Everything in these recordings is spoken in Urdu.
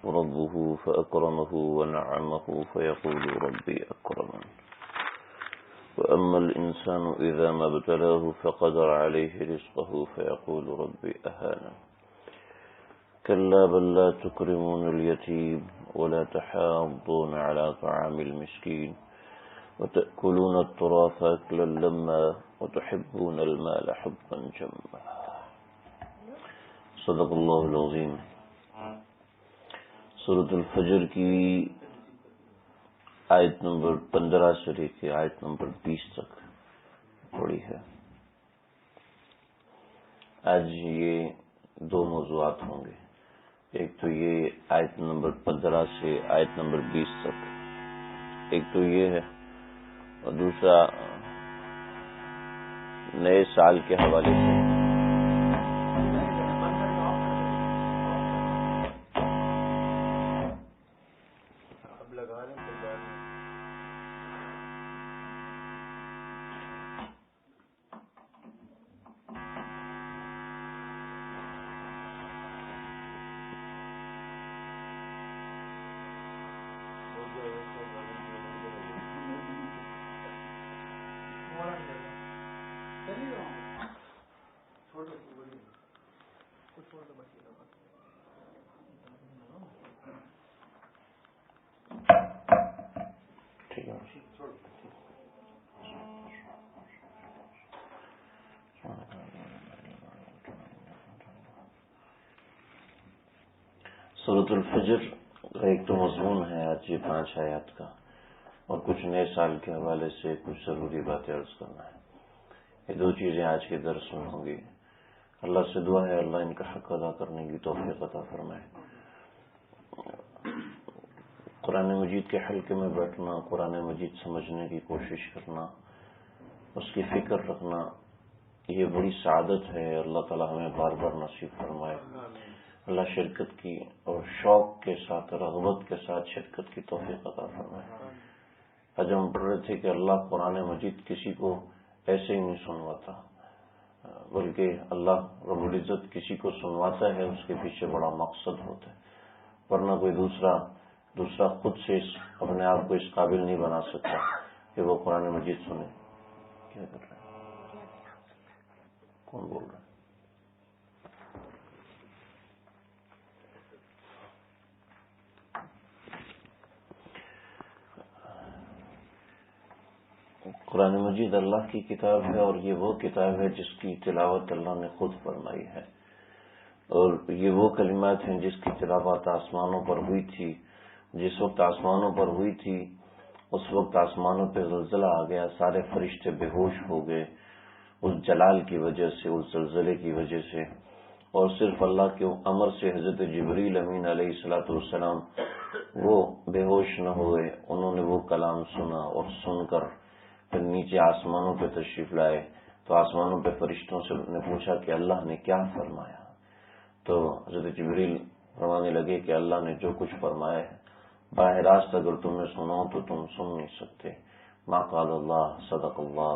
ربه فأكرمه ونعمه فيقول ربي أكرمن وأما الإنسان إذا ما ابتلاه فقدر عليه رزقه فيقول ربي أهانن كلا بل لا تكرمون اليتيم ولا تحاضون على طعام المسكين وتأكلون التراث أكلا لما وتحبون المال حبا جما صدق اللہ العظیم. سورۃ الفجر کی آیت نمبر 15 سے لے کے آیت نمبر 20 تک پڑھی ہے. آج یہ دو موضوعات ہوں گے. ایک تو یہ آیت نمبر 15 سے آیت نمبر 20 تک، ایک تو یہ ہے، اور دوسرا نئے سال کے حوالے سے. سورۃ الفجر کا ایک تو مضمون ہے آج یہ 5 آیات کا، اور کچھ نئے سال کے حوالے سے کچھ ضروری باتیں عرض کرنا ہے. یہ دو چیزیں آج کے درس میں ہوں گی. اللہ سے دعا ہے اللہ ان کا حق ادا کرنے کی توفیق عطا فرمائے. قرآن مجید کے حلقے میں بیٹھنا، قرآن مجید سمجھنے کی کوشش کرنا، اس کی فکر رکھنا، یہ بڑی سعادت ہے. اللہ تعالی ہمیں بار بار نصیب فرمائے. اللہ شرکت کی اور شوق کے ساتھ، رغبت کے ساتھ شرکت کی توفیق عطا فرمائے. آج ہم پڑھ رہے تھے کہ اللہ قرآن مجید کسی کو ایسے ہی نہیں سنواتا، بلکہ اللہ رب العزت کسی کو سنواتا ہے اس کے پیچھے بڑا مقصد ہوتا ہے، ورنہ کوئی دوسرا خود سے اپنے آپ کو اس قابل نہیں بنا سکتا کہ وہ قرآن مجید سنے. کیا کر رہے ہیں؟ کون بول رہا ہے؟ قرآن مجید اللہ کی کتاب ہے، اور یہ وہ کتاب ہے جس کی تلاوت اللہ نے خود فرمائی ہے، اور یہ وہ کلمات ہیں جس کی تلاوت آسمانوں پر ہوئی تھی. جس وقت آسمانوں پر ہوئی تھی اس وقت آسمانوں پہ زلزلہ آ گیا، سارے فرشتے بے ہوش ہو گئے اس جلال کی وجہ سے، اس زلزلے کی وجہ سے. اور صرف اللہ کے امر سے حضرت جبریل امین علیہ الصلوۃ والسلام وہ بے ہوش نہ ہوئے. انہوں نے وہ کلام سنا، اور سن کر پھر نیچے آسمانوں پہ تشریف لائے. تو آسمانوں پہ فرشتوں سے نے پوچھا کہ اللہ نے کیا فرمایا. تو حضرت جبریل فرمانے لگے کہ اللہ نے جو کچھ فرمایا ہے براہ راست اگر تمہیں سناؤ تو تم سن نہیں سکتے. ما قال اللہ صدق اللہ،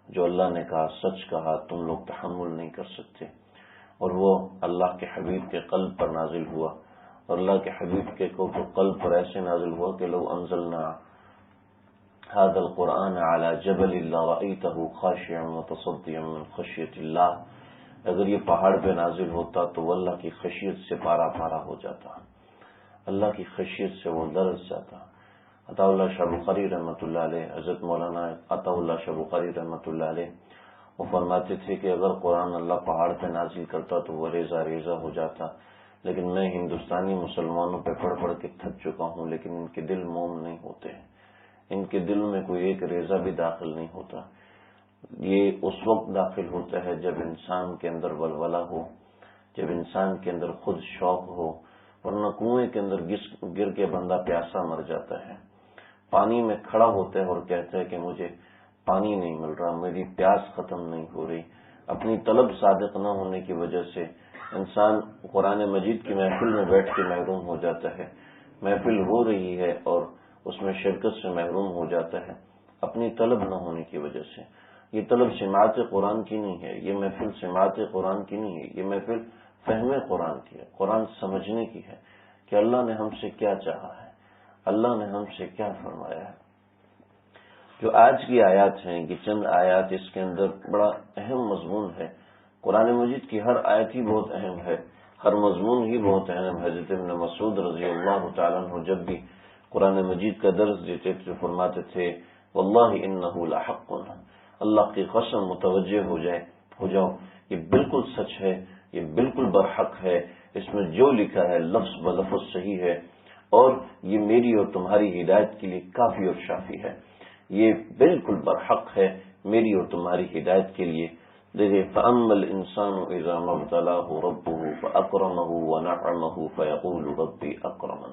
جو اللہ نے کہا سچ کہا، تم لوگ تحمل نہیں کر سکتے. اور وہ اللہ کے حبیب کے قلب پر نازل ہوا، اور اللہ کے حبیب کے قلب پر ایسے نازل ہوا کہ لو انزلنا هذا القرآن على جبل لرأيته خاشعا متصدعا من خشية اللہ، اگر یہ پہاڑ پہ نازل ہوتا تو وہ اللہ کی خشیت سے پارا پارا ہو جاتا، اللہ کی خشیت سے وہ لرز جاتا. عطا اللہ شاہ بخاری رحمۃ اللہ علیہ، حضرت مولانا عطا اللہ شاہ بخاری رحمۃ اللہ علیہ، وہ فرماتے تھے کہ اگر قرآن اللہ پہاڑ پہ نازل کرتا تو وہ ریزہ ریزہ ہو جاتا. لیکن میں ہندوستانی مسلمانوں پہ پڑھ پڑھ کے تھک چکا ہوں، لیکن ان کے دل موم نہیں ہوتے ہیں، ان کے دل میں کوئی ایک ریزہ بھی داخل نہیں ہوتا. یہ اس وقت داخل ہوتا ہے جب انسان کے اندر ولولہ ہو، جب انسان کے اندر خود شوق ہو، ورنہ کنویں کے اندر گر کے بندہ پیاسا مر جاتا ہے. پانی میں کھڑا ہوتا ہے اور کہتا ہے کہ مجھے پانی نہیں مل رہا، میری پیاس ختم نہیں ہو رہی. اپنی طلب صادق نہ ہونے کی وجہ سے انسان قرآن مجید کی محفل میں بیٹھ کے محروم ہو جاتا ہے. محفل ہو رہی ہے اور اس میں شرکت سے محروم ہو جاتا ہے اپنی طلب نہ ہونے کی وجہ سے. یہ طلب سماعت قرآن کی نہیں ہے، یہ محفل سماعت قرآن کی نہیں ہے، یہ محفل فہم قرآن کی ہے، قرآن سمجھنے کی ہے. کہ اللہ نے ہم سے کیا چاہا ہے، اللہ نے ہم سے کیا فرمایا ہے۔ جو آج کی آیات ہیں، یہ چند آیات، اس کے اندر بڑا اہم مضمون ہے۔ قرآن مجید کی ہر آیت ہی بہت اہم ہے، ہر مضمون ہی بہت اہم ہے۔ حضرت ابن مسعود رضی اللہ تعالیٰ عنہ جب بھی قرآن مجید کا درس دیتے تو فرماتے تھے واللہ انہ لحق، اللہ کی قسم متوجہ ہو جاؤ، یہ بالکل سچ ہے، یہ بالکل برحق ہے، اس میں جو لکھا ہے لفظ بلفظ صحیح ہے، اور یہ میری اور تمہاری ہدایت کے لیے کافی اور شافی ہے، یہ بالکل برحق ہے میری اور تمہاری ہدایت کے لیے۔ دیکھیے فَأَمَّا الْإِنسَانُ إِذَا مَا ابْتَلَاهُ رَبُّهُ فَأَكْرَمَهُ وَنَعَّمَهُ فَيَقُولُ رَبِّي أَكْرَمَنِ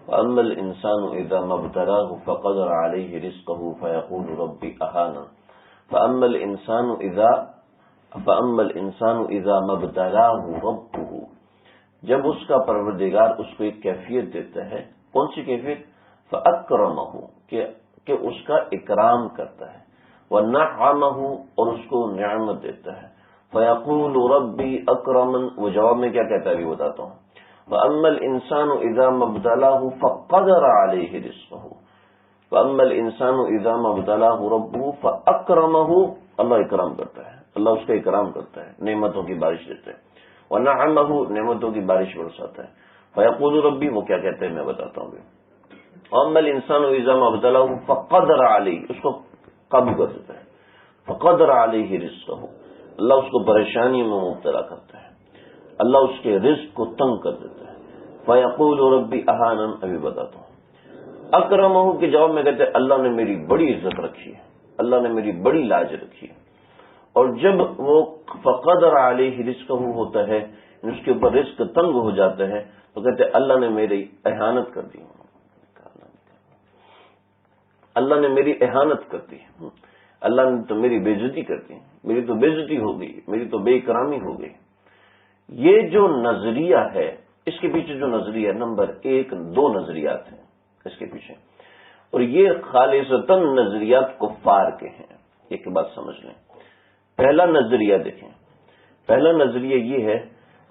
وَأَمَّا الْإِنسَانُ إِذَا مَا ابْتَلَاهُ فَقَدَرَ عَلَيْهِ رِزْقَهُ فَيَقُولُ رَبِّي أَهَانَنِ فَأَمَّا الْإِنسَانُ إِذَا مَا ابْتَلَاهُ رَبُّهُ، جب اس کا پروردگار اس کو ایک کیفیت دیتا ہے، کون سی کیفیت؟ فَأَكْرَمَهُ، کہ اس کا اکرام کرتا ہے، وَنَعَّمَهُ، اور اس کو نعمت دیتا ہے، فَيَقُولُ رَبِّي أَكْرَمَنِ، وہ جواب میں کیا کہتا ہے ابھی بتاتا ہوں۔ وَأَمَّا الْإِنسَانُ إِذَا مَا ابْتَلَاهُ فَقَدَرَ عَلَيْهِ رِزْقَهُ وَأَمَّا الْإِنسَانُ إِذَا مَا ابْتَلَاهُ رَبُّهُ فَأَكْرَمَهُ، اللہ اکرام کرتا ہے، اللہ اس کا اکرام کرتا ہے، نعمتوں کی بارش دیتا ہے، وَنَعَّمَهُ، نعمتوں کی بارش برساتا ہے، فَيَقُولُ رَبِّي، وہ کیا کہتے ہیں میں بتاتا ہوں۔ وَأَمَّا الْإِنسَانُ إِذَا مَا ابْتَلَاهُ فَقَدَرَ عَلَيْهِ، اس کو قابو کر دیتا ہے، فَقَدَرَ عَلَيْهِ رِزْقَهُ، اللہ اس کو پریشانی میں مبتلا کرتا ہے، اللہ اس کے رزق کو تنگ کر دیتا ہے، فَيَقُولُ رَبِّي أَهَانَنِ، ابھی بتاتا ہوں۔ اکرمہ کے جواب میں کہتے ہیں اللہ نے میری بڑی عزت رکھی ہے، اللہ نے میری بڑی لاج رکھی ہے۔ اور جب وہ فقدر علیہ رزقہ ہوتا ہے، اس کے اوپر رزق تنگ ہو جاتا ہے، تو کہتے ہیں اللہ نے میری اہانت کر دی، اللہ نے میری اہانت کر دی، اللہ نے تو میری بے عزتی کر دی، میری تو بے عزتی ہو گئی، میری تو بے اکرامی ہو گئی۔ یہ جو نظریہ ہے، اس کے پیچھے جو نظریہ نمبر 1 2 نظریات ہیں اس کے پیچھے، اور یہ خالصتاً نظریات کفار کے ہیں۔ ایک بات سمجھ لیں، پہلا نظریہ دیکھیں، پہلا نظریہ یہ ہے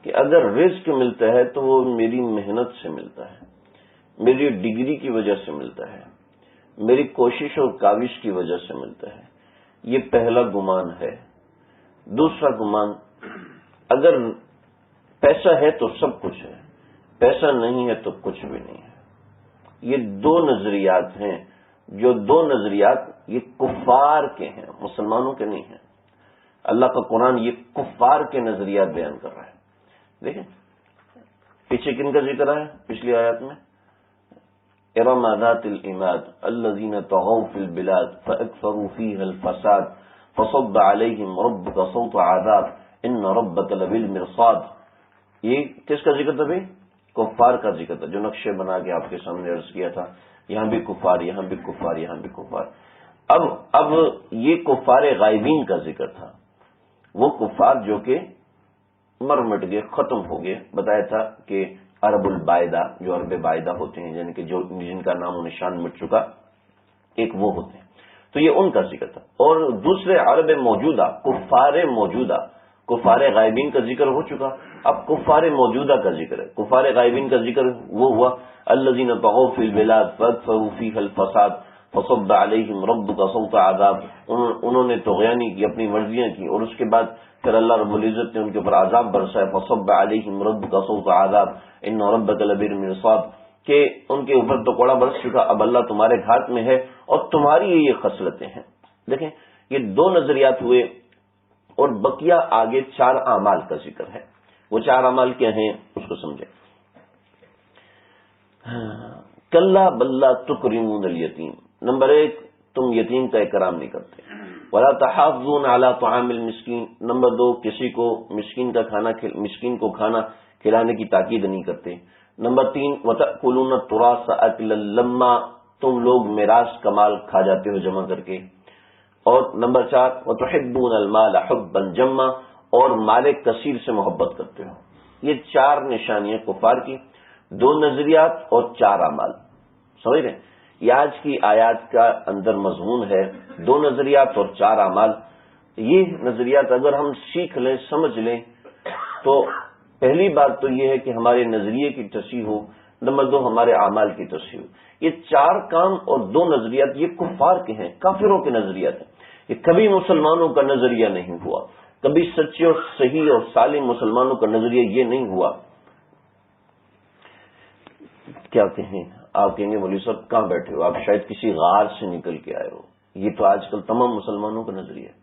کہ اگر رزق ملتا ہے تو وہ میری محنت سے ملتا ہے، میری ڈگری کی وجہ سے ملتا ہے، میری کوشش اور کاوش کی وجہ سے ملتا ہے، یہ پہلا گمان ہے۔ دوسرا گمان، اگر پیسہ ہے تو سب کچھ ہے، پیسہ نہیں ہے تو کچھ بھی نہیں ہے۔ یہ 2 نظریات ہیں، جو 2 نظریات یہ کفار کے ہیں، مسلمانوں کے نہیں ہیں۔ اللہ کا قرآن یہ کفار کے نظریات بیان کر رہا ہے۔ دیکھیں پیچھے کن کا ذکر ہے پچھلی آیات میں؟ ارم ذات العماد الذین طغوا فی البلاد فاکثروا فیہا الفساد فصب علیہم ربک صوت عذاب ان ربک لبالمرصاد۔ یہ کس کا ذکر تھا بھائی؟ کفار کا ذکر تھا، جو نقشے بنا کے آپ کے سامنے عرض کیا تھا، یہاں بھی کفار، یہاں بھی کفار، یہاں بھی کفار۔ اب یہ کفار غائبین کا ذکر تھا، وہ کفار جو کہ مر مٹ گئے، ختم ہو گئے۔ بتایا تھا کہ عرب البائدہ، جو عرب بائدہ ہوتے ہیں، یعنی کہ جن کا نام و نشان مٹ چکا، ایک وہ ہوتے ہیں، تو یہ ان کا ذکر تھا۔ اور دوسرے عرب موجودہ، کفار غائبین کا ذکر ہو چکا، اب کفار موجودہ کا ذکر ہے۔ کفار غائبین کا ذکر وہ ہوا الذین طغوا فی البلاد فاکثروا فیہا الفساد فصب علیہم ربک صوت عذاب، انہوں نے طغیانی کی، اپنی مرضیاں کی، اور اس کے بعد پھر اللہ رب العزت نے ان کے اوپر عذاب برسایا، فصب علیہم ربک صوت عذاب ان ربک لبالمرصاد، کہ ان کے اوپر تو کوڑا برس چکا، اب اللہ تمہارے گھات میں ہے اور تمہاری یہ خصلتیں ہیں۔ دیکھیں یہ 2 نظریات ہوئے، اور بقیہ آگے 4 اعمال کا ذکر ہے۔ وہ 4 اعمال کیا ہیں اس کو سمجھیں۔ کلا بلا تکرمون الیتیم، نمبر 1 تم یتیم کا اکرام نہیں کرتے، ولا تحاضون علی طعام المسکین، نمبر 2 کسی کو مسکین کو کھانا کھلانے کی تاکید نہیں کرتے، نمبر 3 وتأکلون التراث اکلا لما، تم لوگ میراث کا مال کھا جاتے ہو جمع کر کے، اور نمبر 4 وتحبون المال حبا جما، اور مال کثیر سے محبت کرتے ہو۔ یہ 4 نشانیاں کفار کی، 2 نظریات اور 4 اعمال، سمجھ رہے ہیں؟ یہ آج کی آیات کا اندر مضمون ہے، 2 نظریات اور 4 اعمال۔ یہ نظریات اگر ہم سیکھ لیں، سمجھ لیں، تو پہلی بات تو یہ ہے کہ ہمارے نظریے کی تصحیح ہو، نمبر 2 ہمارے اعمال کی تصحیح. یہ 4 کام اور 2 نظریات یہ کفار کے ہیں، کافروں کے نظریات ہیں. یہ کبھی مسلمانوں کا نظریہ نہیں ہوا، کبھی سچے اور صحیح اور سالم مسلمانوں کا نظریہ یہ نہیں ہوا. کیا کہیں، آپ کہیں گے مولوی صاحب کہاں بیٹھے ہو، آپ شاید کسی غار سے نکل کے آئے ہو. یہ تو آج کل تمام مسلمانوں کا نظریہ ہے،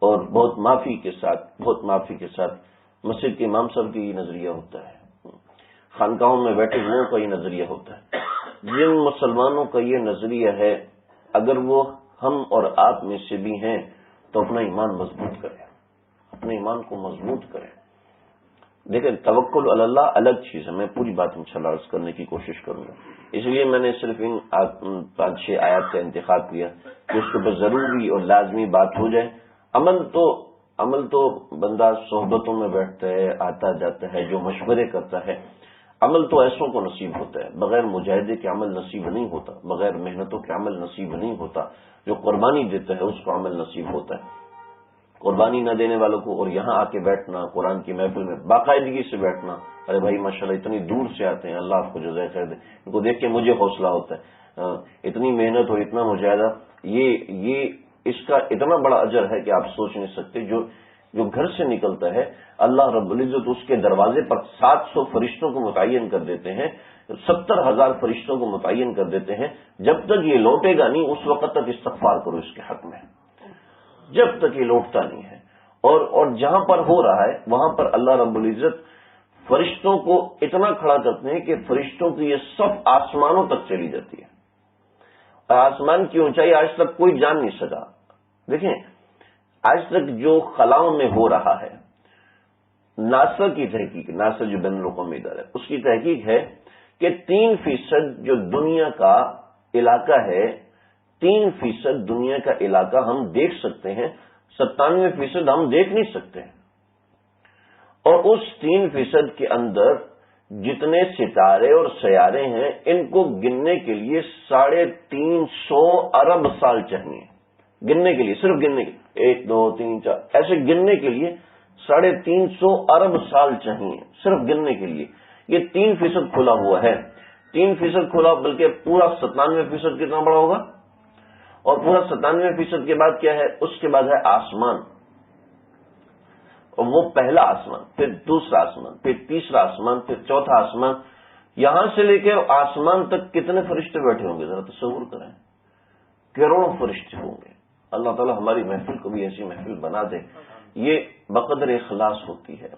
اور بہت معافی کے ساتھ مسجد کے امام صاحب کا یہ نظریہ ہوتا ہے، خانقاہوں میں بیٹھے لوگوں کا یہ نظریہ ہوتا ہے. جن مسلمانوں کا یہ نظریہ ہے، اگر وہ ہم اور آپ میں سے بھی ہیں تو اپنا ایمان مضبوط کریں، اپنے ایمان کو مضبوط کریں. دیکھیں، توکل علی اللہ الگ چیز ہے، میں پوری بات انشاءاللہ عرض کرنے کی کوشش کروں گا. اس لیے میں نے صرف ان 5-6 آیات کا انتخاب کیا کہ اس کے اوپر ضروری اور لازمی بات ہو جائے. عمل تو بندہ صحبتوں میں بیٹھتا ہے، آتا جاتا ہے، جو مشورے کرتا ہے. عمل تو ایسوں کو نصیب ہوتا ہے، بغیر مجاہدے کے عمل نصیب نہیں ہوتا، بغیر محنتوں کے عمل نصیب نہیں ہوتا. جو قربانی دیتا ہے اس کو عمل نصیب ہوتا ہے. قربانی نہ دینے والوں کو، اور یہاں آ کے بیٹھنا قرآن کی محفل میں باقاعدگی سے بیٹھنا، ارے بھائی ماشاءاللہ اتنی دور سے آتے ہیں، اللہ آپ کو جزائے خیر دے. ان کو دیکھ کے مجھے حوصلہ ہوتا ہے. اتنی محنت اور اتنا مجاہدہ، یہ اس کا اتنا بڑا اجر ہے کہ آپ سوچ نہیں سکتے. جو گھر سے نکلتا ہے، اللہ رب العزت اس کے دروازے پر 700 فرشتوں کو متعین کر دیتے ہیں، 70,000 فرشتوں کو متعین کر دیتے ہیں. جب تک یہ لوٹے گا نہیں اس وقت تک استغفار کرو اس کے حق میں، جب تک یہ لوٹتا نہیں ہے. اور جہاں پر ہو رہا ہے وہاں پر اللہ رب العزت فرشتوں کو اتنا کھڑا کرتے ہیں کہ فرشتوں کی یہ صف آسمانوں تک چلی جاتی ہے. اور آسمان کی اونچائی آج تک کوئی جان نہیں سکا. دیکھیں، آج تک جو خلاؤں میں ہو رہا ہے، ناسا کی تحقیق، ناسا جو بین الاقوامی ادارہ ہے، اس کی تحقیق ہے کہ 3% جو دنیا کا علاقہ ہے، 3% دنیا کا علاقہ ہم دیکھ سکتے ہیں، 97% ہم دیکھ نہیں سکتے. اور اس 3% کے اندر جتنے ستارے اور سیارے ہیں ان کو گننے کے لیے 350 ارب سال چاہیے. گننے کے لیے، صرف گننے کے لیے 1 2 3 4 ایسے گننے کے لیے 350 ارب سال چاہیے، صرف گننے کے لیے. یہ 3% کھلا ہوا ہے. 3% کھلا، بلکہ پورا 97% کتنا بڑا ہوگا. اور پورا 97% کے بعد کیا ہے؟ اس کے بعد ہے آسمان. اور وہ پہلا آسمان، پھر دوسرا آسمان، پھر تیسرا آسمان، پھر چوتھا آسمان. یہاں سے لے کے آسمان تک کتنے فرشتے بیٹھے ہوں گے، ذرا تصور کریں. کروڑوں فرشتے ہوں گے. اللہ تعالی ہماری محفل کو بھی ایسی محفل بنا دے. یہ بقدر اخلاص ہوتی ہے.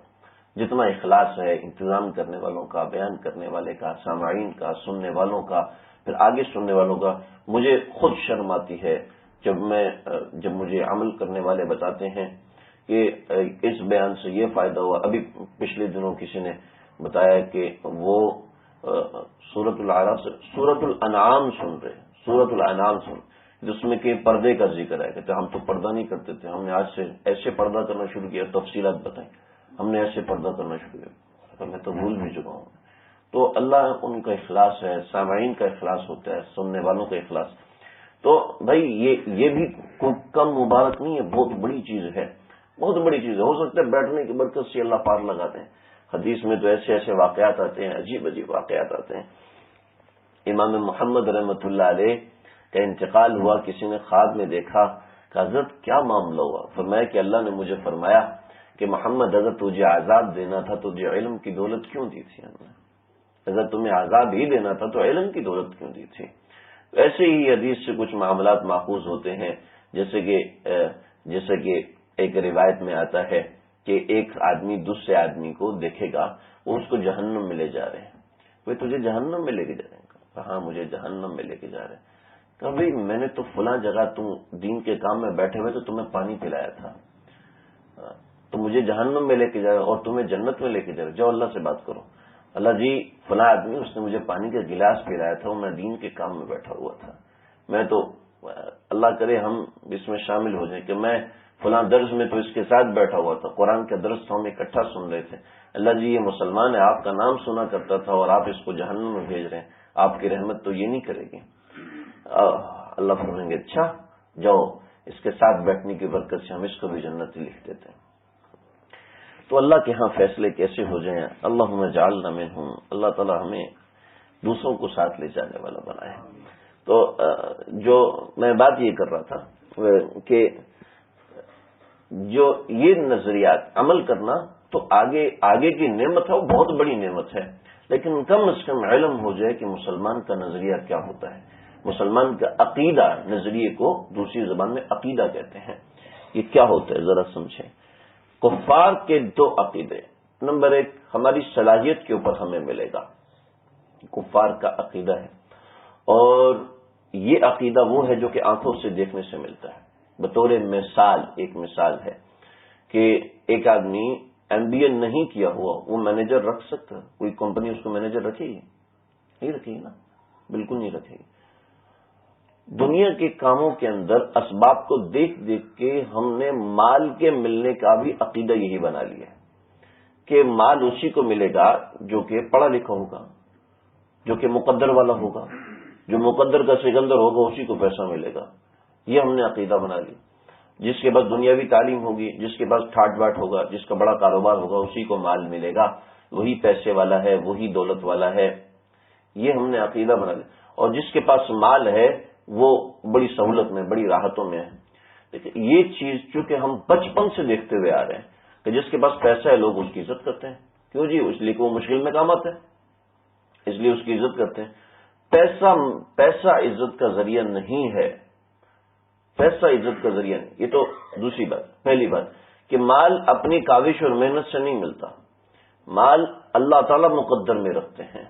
جتنا اخلاص ہے انتظام کرنے والوں کا، بیان کرنے والے کا، سامعین کا، سننے والوں کا، پھر آگے سننے والوں کا. مجھے خود شرم آتی ہے جب مجھے عمل کرنے والے بتاتے ہیں کہ اس بیان سے یہ فائدہ ہوا. ابھی پچھلے دنوں کسی نے بتایا کہ وہ سورۃ العراف سے سورۃ الانعام سن رہے، سورۃ الانعام سن، جس میں کہ پردے کا ذکر ہے. کہتے ہم تو پردہ نہیں کرتے تھے، ہم نے آج سے ایسے پردہ کرنا شروع کیا. تفصیلات بتائیں، ہم نے ایسے پردہ کرنا شروع کیا. میں تو بھول بھی چکا ہوں. تو اللہ ان کا اخلاص ہے، سامعین کا اخلاص ہوتا ہے، سننے والوں کا اخلاص. تو بھائی یہ بھی کم مبارک نہیں ہے، بہت بڑی چیز ہے، بہت بڑی چیز ہے. ہو سکتا ہے بیٹھنے کی برکت سے اللہ پار لگا دیں. حدیث میں تو ایسے واقعات آتے ہیں، عجیب واقعات آتے ہیں. امام محمد رحمۃ اللہ علیہ کا انتقال ہوا. کسی نے خواب میں دیکھا کہ حضرت کیا معاملہ ہوا؟ فرمایا کہ اللہ نے مجھے فرمایا کہ محمد حضرت تجھے عذاب دینا تھا، تجھے علم کی دولت کیوں دی تھی؟ اگر تمہیں عذاب ہی دینا تھا تو علم کی دولت کیوں دی تھی؟ ایسے ہی حدیث سے کچھ معاملات ماخوذ ہوتے ہیں. جیسے کہ ایک روایت میں آتا ہے کہ ایک آدمی دوسرے آدمی کو دیکھے گا، وہ اس کو جہنم میں لے جا رہے ہیں. وہ تجھے جہنم میں لے کے جا رہے ہیں؟ ہاں مجھے جہنم میں لے کے جا رہے ہیں. کہ بھائی میں نے تو فلاں جگہ تم دین کے کام میں بیٹھے ہوئے تو تمہیں پانی پلایا تھا، تو مجھے جہنم میں لے کے جا رہے اور تمہیں جنت میں لے کے جا رہے. جاؤ اللہ سے بات کرو. اللہ جی فلاں آدمی اس نے مجھے پانی کا گلاس پلایا تھا اور میں دین کے کام میں بیٹھا ہوا تھا. میں تو اللہ کرے ہم اس میں شامل ہو جائیں کہ میں فلاں درس میں تو اس کے ساتھ بیٹھا ہوا تھا، قرآن کا درس تو ہم اکٹھا سن رہے تھے. اللہ جی یہ مسلمان ہے، آپ کا نام سنا کرتا تھا اور آپ اس کو جہنم میں بھیج رہے ہیں، آپ کی رحمت تو یہ نہیں کرے گی. اللہ فرمائیں گے اچھا جاؤ، اس کے ساتھ بیٹھنے کی برکت سے ہم اس کو بھی جنت لکھ دیتے ہیں. تو اللہ کے ہاں فیصلے کیسے ہو جائیں. اللہم اجعلنا منہم. اللہ تعالی ہمیں دوسروں کو ساتھ لے جانے والا بنائے. تو جو میں بات یہ کر رہا تھا کہ جو یہ نظریات عمل کرنا تو آگے کی نعمت ہے، وہ بہت بڑی نعمت ہے، لیکن کم از کم علم ہو جائے کہ مسلمان کا نظریہ کیا ہوتا ہے. مسلمان کا عقیدہ، نظریے کو دوسری زبان میں عقیدہ کہتے ہیں. یہ کیا ہوتا ہے ذرا سمجھیں. کفار کے دو عقیدے. نمبر ایک، ہماری صلاحیت کے اوپر ہمیں ملے گا، کفار کا عقیدہ ہے. اور یہ عقیدہ وہ ہے جو کہ آنکھوں سے دیکھنے سے ملتا ہے. بطور مثال، ایک مثال ہے کہ ایک آدمی MBA نہیں کیا ہوا وہ مینیجر رکھ سکتا ہے؟ کوئی کمپنی اس کو مینیجر رکھے گی؟ نہیں رکھے گی نا، بالکل نہیں رکھے گی. دنیا کے کاموں کے اندر اسباب کو دیکھ دیکھ کے ہم نے مال کے ملنے کا بھی عقیدہ یہی بنا لیا ہے کہ مال اسی کو ملے گا جو کہ پڑھا لکھا ہوگا، جو کہ مقدر والا ہوگا، جو مقدر کا سکندر ہوگا اسی کو پیسہ ملے گا. یہ ہم نے عقیدہ بنا لی. جس کے پاس دنیاوی تعلیم ہوگی، جس کے پاس ٹھاٹ باٹ ہوگا، جس کا بڑا کاروبار ہوگا، اسی کو مال ملے گا، وہی پیسے والا ہے، وہی دولت والا ہے. یہ ہم نے عقیدہ بنا لیا. اور جس کے پاس مال ہے وہ بڑی سہولت میں، بڑی راحتوں میں ہے. لیکن یہ چیز چونکہ ہم بچپن سے دیکھتے ہوئے آ رہے ہیں کہ جس کے پاس پیسہ ہے لوگ اس کی عزت کرتے ہیں. کیوں جی؟ اس لیے کہ وہ مشکل میں کام آتا ہے، اس لیے اس کی عزت کرتے ہیں. پیسہ عزت کا ذریعہ نہیں ہے، پیسہ عزت کا ذریعہ نہیں. یہ تو دوسری بات. پہلی بات کہ مال اپنی کاوش اور محنت سے نہیں ملتا، مال اللہ تعالی مقدر میں رکھتے ہیں.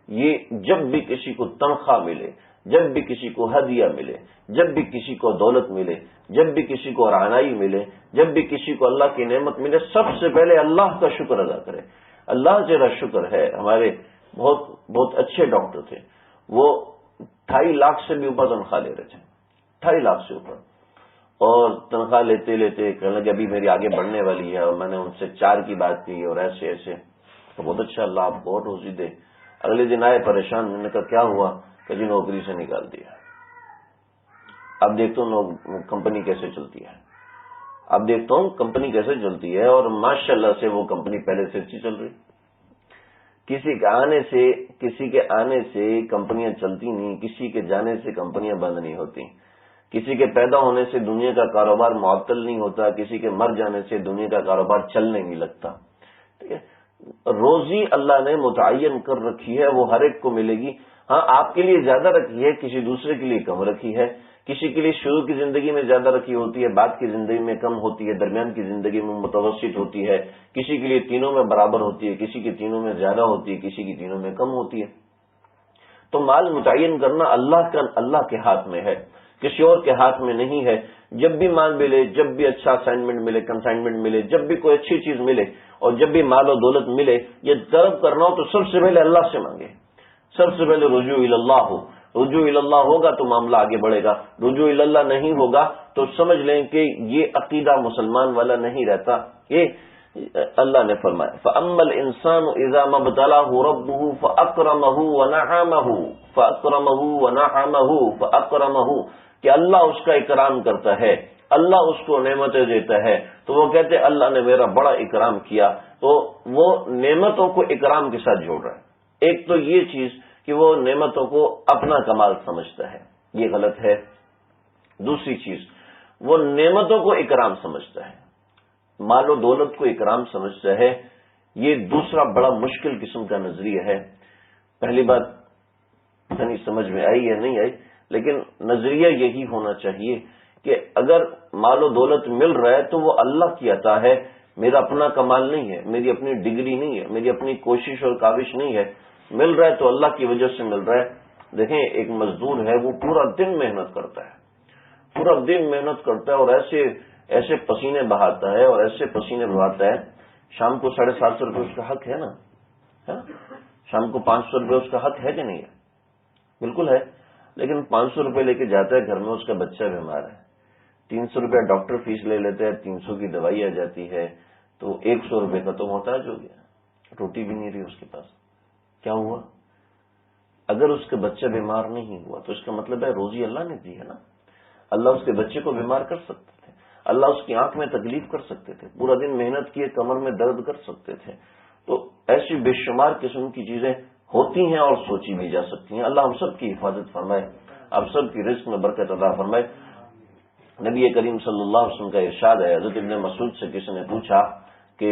یہ جب بھی کسی کو تنخواہ ملے، جب بھی کسی کو ہدیہ ملے، جب بھی کسی کو دولت ملے، جب بھی کسی کو رعنائی ملے، جب بھی کسی کو اللہ کی نعمت ملے، سب سے پہلے اللہ کا شکر ادا کرے. اللہ تیرا شکر ہے. ہمارے بہت اچھے ڈاکٹر تھے، وہ 2.5 لاکھ سے بھی اوپر تنخواہ لے رہے تھے، 2.5 لاکھ سے اوپر. اور تنخواہ لیتے لیتے کہنے لگے ابھی میری آگے بڑھنے والی ہے، اور میں نے ان سے 4 کی بات کی اور ایسے ایسے. تو بہت اچھا، اللہ آپ کو اور روزی دے. اگلے دن آئے پریشان، میں نے کہا کیا ہوا؟ کہ جی نوکری سے نکال دیا. اب دیکھتا ہوں کمپنی کیسے چلتی ہے، اب دیکھتا ہوں کمپنی کیسے چلتی ہے. اور ماشاءاللہ سے وہ کمپنی پہلے سے اچھی چل رہی. کسی کے آنے سے کمپنیاں چلتی نہیں، کسی کے جانے سے کمپنیاں بند نہیں ہوتی. کسی کے پیدا ہونے سے دنیا کا کاروبار معطل نہیں ہوتا، کسی کے مر جانے سے دنیا کا کاروبار چلنے نہیں لگتا. ٹھیک ہے، روزی اللہ نے متعین کر رکھی ہے، وہ ہر ایک کو ملے گی. ہاں آپ کے لیے زیادہ رکھی ہے، کسی دوسرے کے لیے کم رکھی ہے. کسی کے لیے شروع کی زندگی میں زیادہ رکھی ہوتی ہے، بعد کی زندگی میں کم ہوتی ہے، درمیان کی زندگی میں متوسط ہوتی ہے. کسی کے لیے تینوں میں برابر ہوتی ہے، کسی کی تینوں میں زیادہ ہوتی ہے، کسی کی تینوں میں کم ہوتی ہے. تو مال متعین کرنا اللہ کے ہاتھ میں ہے، کسی اور کے ہاتھ میں نہیں ہے. جب بھی مال ملے، جب بھی اچھا اسائنمنٹ ملے، کنسائنمنٹ ملے، جب بھی کوئی اچھی چیز ملے، اور جب بھی مال و دولت ملے، یہ طلب کرنا ہو تو سب سے پہلے اللہ سے مانگے. سب سے پہلے رجوع اللہ ہو. رجوع اللہ ہوگا تو معاملہ آگے بڑھے گا. رجوع اللہ نہیں ہوگا تو سمجھ لیں کہ یہ عقیدہ مسلمان والا نہیں رہتا. یہ اللہ نے فرمایا فَأَمَّا الْإِنسَانُ إِذَا مَا ابْتَلَاهُ رَبُّهُ فَأَكْرَمَهُ وَنَعَمَهُ فَأَكْرَمَهُ کہ اللہ اس کا اکرام کرتا ہے، اللہ اس کو نعمتیں دیتا ہے. تو وہ کہتے ہیں اللہ نے میرا بڑا اکرام کیا. تو وہ نعمتوں کو اکرام کے ساتھ جوڑ رہا ہے. ایک تو یہ چیز کہ وہ نعمتوں کو اپنا کمال سمجھتا ہے، یہ غلط ہے. دوسری چیز، وہ نعمتوں کو اکرام سمجھتا ہے، مال و دولت کو اکرام سمجھتا ہے. یہ دوسرا بڑا مشکل قسم کا نظریہ ہے. پہلی بات پتہ نہیں سمجھ میں آئی یا نہیں آئی، لیکن نظریہ یہی ہونا چاہیے کہ اگر مال و دولت مل رہا ہے تو وہ اللہ کی عطا ہے، میرا اپنا کمال نہیں ہے، میری اپنی ڈگری نہیں ہے، میری اپنی کوشش اور کاوش نہیں ہے. مل رہا ہے تو اللہ کی وجہ سے مل رہا ہے. دیکھیں ایک مزدور ہے، وہ پورا دن محنت کرتا ہے، پورا دن محنت کرتا ہے، اور ایسے پسینے بہاتا ہے اور ایسے پسینے بہاتا ہے. شام کو 750 روپے اس کا حق ہے نا، شام کو 500 روپے اس کا حق ہے کہ نہیں ہے؟ بالکل ہے. لیکن 500 روپے لے کے جاتا ہے، گھر میں اس کا بچہ بیمار ہے، 300 روپے ڈاکٹر فیس لے لیتے ہیں، 300 کی دوائی آ جاتی ہے، تو 100 روپے کا تو محتاج ہو گیا. روٹی بھی نہیں رہی اس کے پاس. کیا ہوا؟ اگر اس کا بچہ بیمار نہیں ہوا تو اس کا مطلب ہے روزی اللہ نے دی ہے نا. اللہ اس کے بچے کو بیمار کر سکتے تھے، اللہ اس کی آنکھ میں تکلیف کر سکتے تھے، پورا دن محنت کیے کمر میں درد کر سکتے تھے. تو ایسی بے شمار قسم کی چیزیں ہوتی ہیں اور سوچی بھی جا سکتی ہیں. اللہ ہم سب کی حفاظت فرمائے, آپ سب کی رزق میں برکت عطا فرمائے. نبی کریم صلی اللہ علیہ وسلم کا ارشاد ہے, حضرت ابن مسعود سے کسی نے پوچھا کہ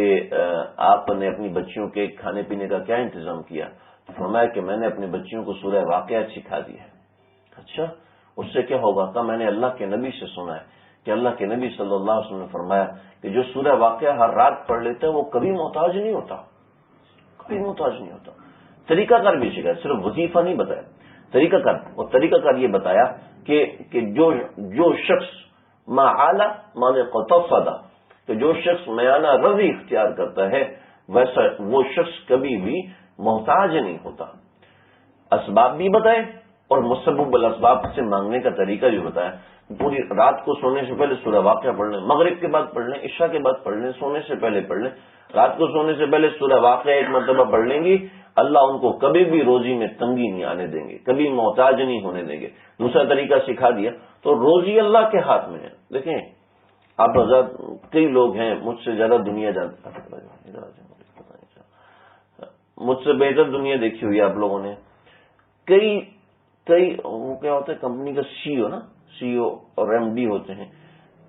آپ نے اپنی بچیوں کے کھانے پینے کا کیا انتظام کیا؟ تو فرمایا کہ میں نے اپنی بچیوں کو سورہ واقعات سکھا دی ہے. اچھا, اس سے کیا ہوگا؟ کہ میں نے اللہ کے نبی سے سنا ہے کہ اللہ کے نبی صلی اللہ علیہ وسلم نے فرمایا کہ جو سورہ واقعہ ہر رات پڑھ لیتا ہے وہ کبھی محتاج نہیں ہوتا, کبھی محتاج نہیں ہوتا. طریقہ کار بھی سکھایا, صرف وظیفہ نہیں بتایا, طریقہ کار. اور طریقہ کار یہ بتایا کہ جو شخص ما اعلی مانے قطفدہ, کہ جو شخص میانہ روی اختیار کرتا ہے ویسا وہ شخص کبھی بھی محتاج نہیں ہوتا. اسباب بھی بتائے اور مسبب الاسباب سے مانگنے کا طریقہ بھی بتایا. پوری رات کو سونے سے پہلے سورہ واقعہ پڑھ لیں, مغرب کے بعد پڑھ لیں, عشاء کے بعد پڑھ لیں, سونے سے پہلے پڑھ لیں. رات کو سونے سے پہلے سورہ واقعہ ایک مرتبہ پڑھ لیں گی, اللہ ان کو کبھی بھی روزی میں تنگی نہیں آنے دیں گے, کبھی محتاج نہیں ہونے دیں گے. دوسرا طریقہ سکھا دیا. تو روزی اللہ کے ہاتھ میں ہے. دیکھیں آپ حضرات, کئی لوگ ہیں مجھ سے زیادہ دنیا جانتے, مجھ سے بہتر دنیا دیکھی ہوئی آپ لوگوں نے. کئی وہ کیا ہوتا ہے کمپنی کا سی او نا, سی او اور ایم ڈی ہوتے ہیں.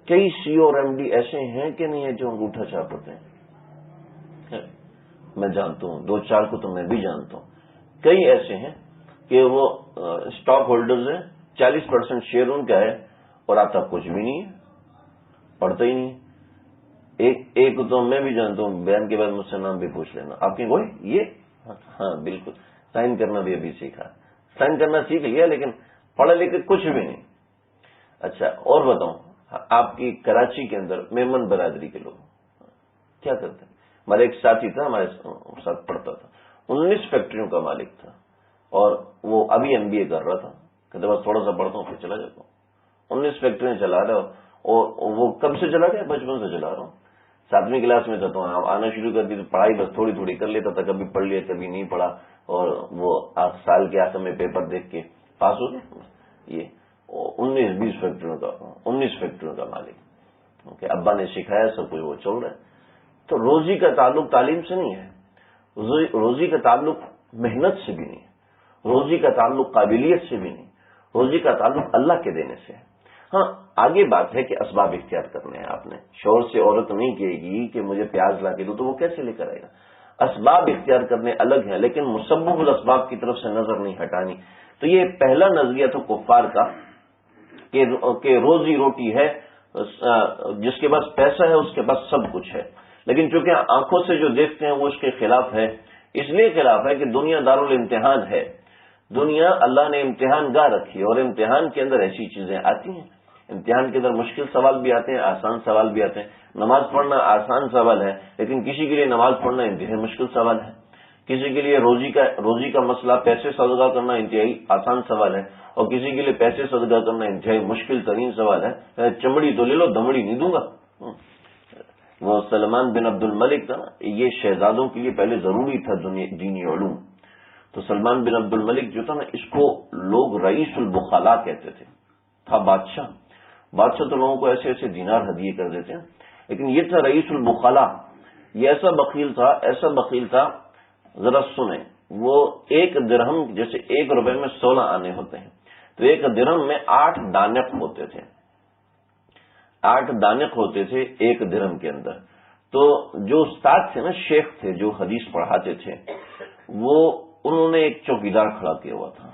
کئی سی او اور ایم ڈی ایسے ہیں کہ نہیں ہے جو انگوٹھا چھاپ ہوتے ہیں. میں جانتا ہوں, 2-4 کو تو میں بھی جانتا ہوں. کئی ایسے ہیں کہ وہ اسٹاک ہولڈرز ہیں, 40% شیئر ان کا ہے اور آتا کچھ بھی نہیں ہے, پڑھتا ہی نہیں. ایک تو میں بھی جانتا ہوں, بیان کے بعد مجھ سے نام بھی پوچھ لینا. آپ کے کوئی یہ, ہاں بالکل, سائن کرنا بھی ابھی سیکھا, سائن کرنا سیکھ لیا لیکن پڑھا لکھے کچھ بھی نہیں. اچھا اور بتاؤں, آپ کی کراچی کے اندر میمن برادری کے لوگ کیا کرتے ہیں؟ ہمارے ایک ساتھی تھا, ہمارے ساتھ پڑھتا تھا, 19 فیکٹریوں کا مالک تھا اور وہ ابھی ایم بی اے کر رہا تھا. کہتے بس تھوڑا سا پڑھتا ہوں پھر چلا جاتا ہوں. 19 فیکٹریاں چلا رہا, اور وہ کب سے چلا گیا؟ بچپن سے چلا رہا ہوں. 7ویں کلاس میں تھا تو آنا شروع کر دی, تو پڑھائی بس تھوڑی تھوڑی کر لیتا تھا, کبھی پڑھ لیا کبھی نہیں پڑھا, اور وہ سال کے آخر میں پیپر دیکھ کے پاس ہو گیا. یہ 19-20 فیکٹریوں کا مالک, ابا نے سکھایا سب کچھ, وہ چل رہا ہے. تو روزی کا تعلق تعلیم سے نہیں ہے, روزی کا تعلق محنت سے بھی نہیں ہے, روزی کا تعلق قابلیت سے بھی نہیں, روزی کا تعلق اللہ کے دینے سے ہے. ہاں آگے بات ہے کہ اسباب اختیار کرنے ہیں. آپ نے شوہر سے عورت نہیں کہے گی کہ مجھے پیاز لا کے دو, تو وہ کیسے لے کر آئے گا؟ اسباب اختیار کرنے الگ ہیں, لیکن مسبب الاسباب کی طرف سے نظر نہیں ہٹانی. تو یہ پہلا نظریہ تو کفار کا کہ روزی روٹی ہے, جس کے پاس پیسہ ہے اس کے پاس سب کچھ ہے. لیکن چونکہ آنکھوں سے جو دیکھتے ہیں وہ اس کے خلاف ہے. اس لیے خلاف ہے کہ دنیا دارالامتحان ہے, دنیا اللہ نے امتحان گاہ رکھی, اور امتحان کے اندر ایسی چیزیں آتی ہیں. امتحان کے اندر مشکل سوال بھی آتے ہیں, آسان سوال بھی آتے ہیں. نماز پڑھنا آسان سوال ہے, لیکن کسی کے لیے نماز پڑھنا انتہائی مشکل سوال ہے. کسی کے لیے روزی کا مسئلہ, پیسے صدقہ کرنا انتہائی آسان سوال ہے, اور کسی کے لیے پیسے صدقہ کرنا انتہائی مشکل ترین سوال ہے. چمڑی تو لے لو, دمڑی نہیں دوں گا. وہ سلمان بن عبد الملک تھا نا, یہ شہزادوں کے لیے پہلے ضروری تھا دینی علوم. تو سلمان بن عبد الملک جو تھا نا, اس کو لوگ رئیس البخلا کہتے تھے. تھا بادشاہ تو لوگوں کو ایسے ایسے دینار ہدیے کر دیتے ہیں, لیکن یہ تھا رئیس البخلا. یہ ایسا بخیل تھا, ذرا سنیں. وہ 1 درہم, جیسے 1 روپے میں 16 آنے ہوتے ہیں, تو 1 درہم میں 8 دانق ہوتے تھے. 8 دانق ہوتے تھے 1 درہم کے اندر. تو جو استاد تھے نا, شیخ تھے جو حدیث پڑھاتے تھے, وہ انہوں نے ایک چوکیدار کھڑا کیا ہوا تھا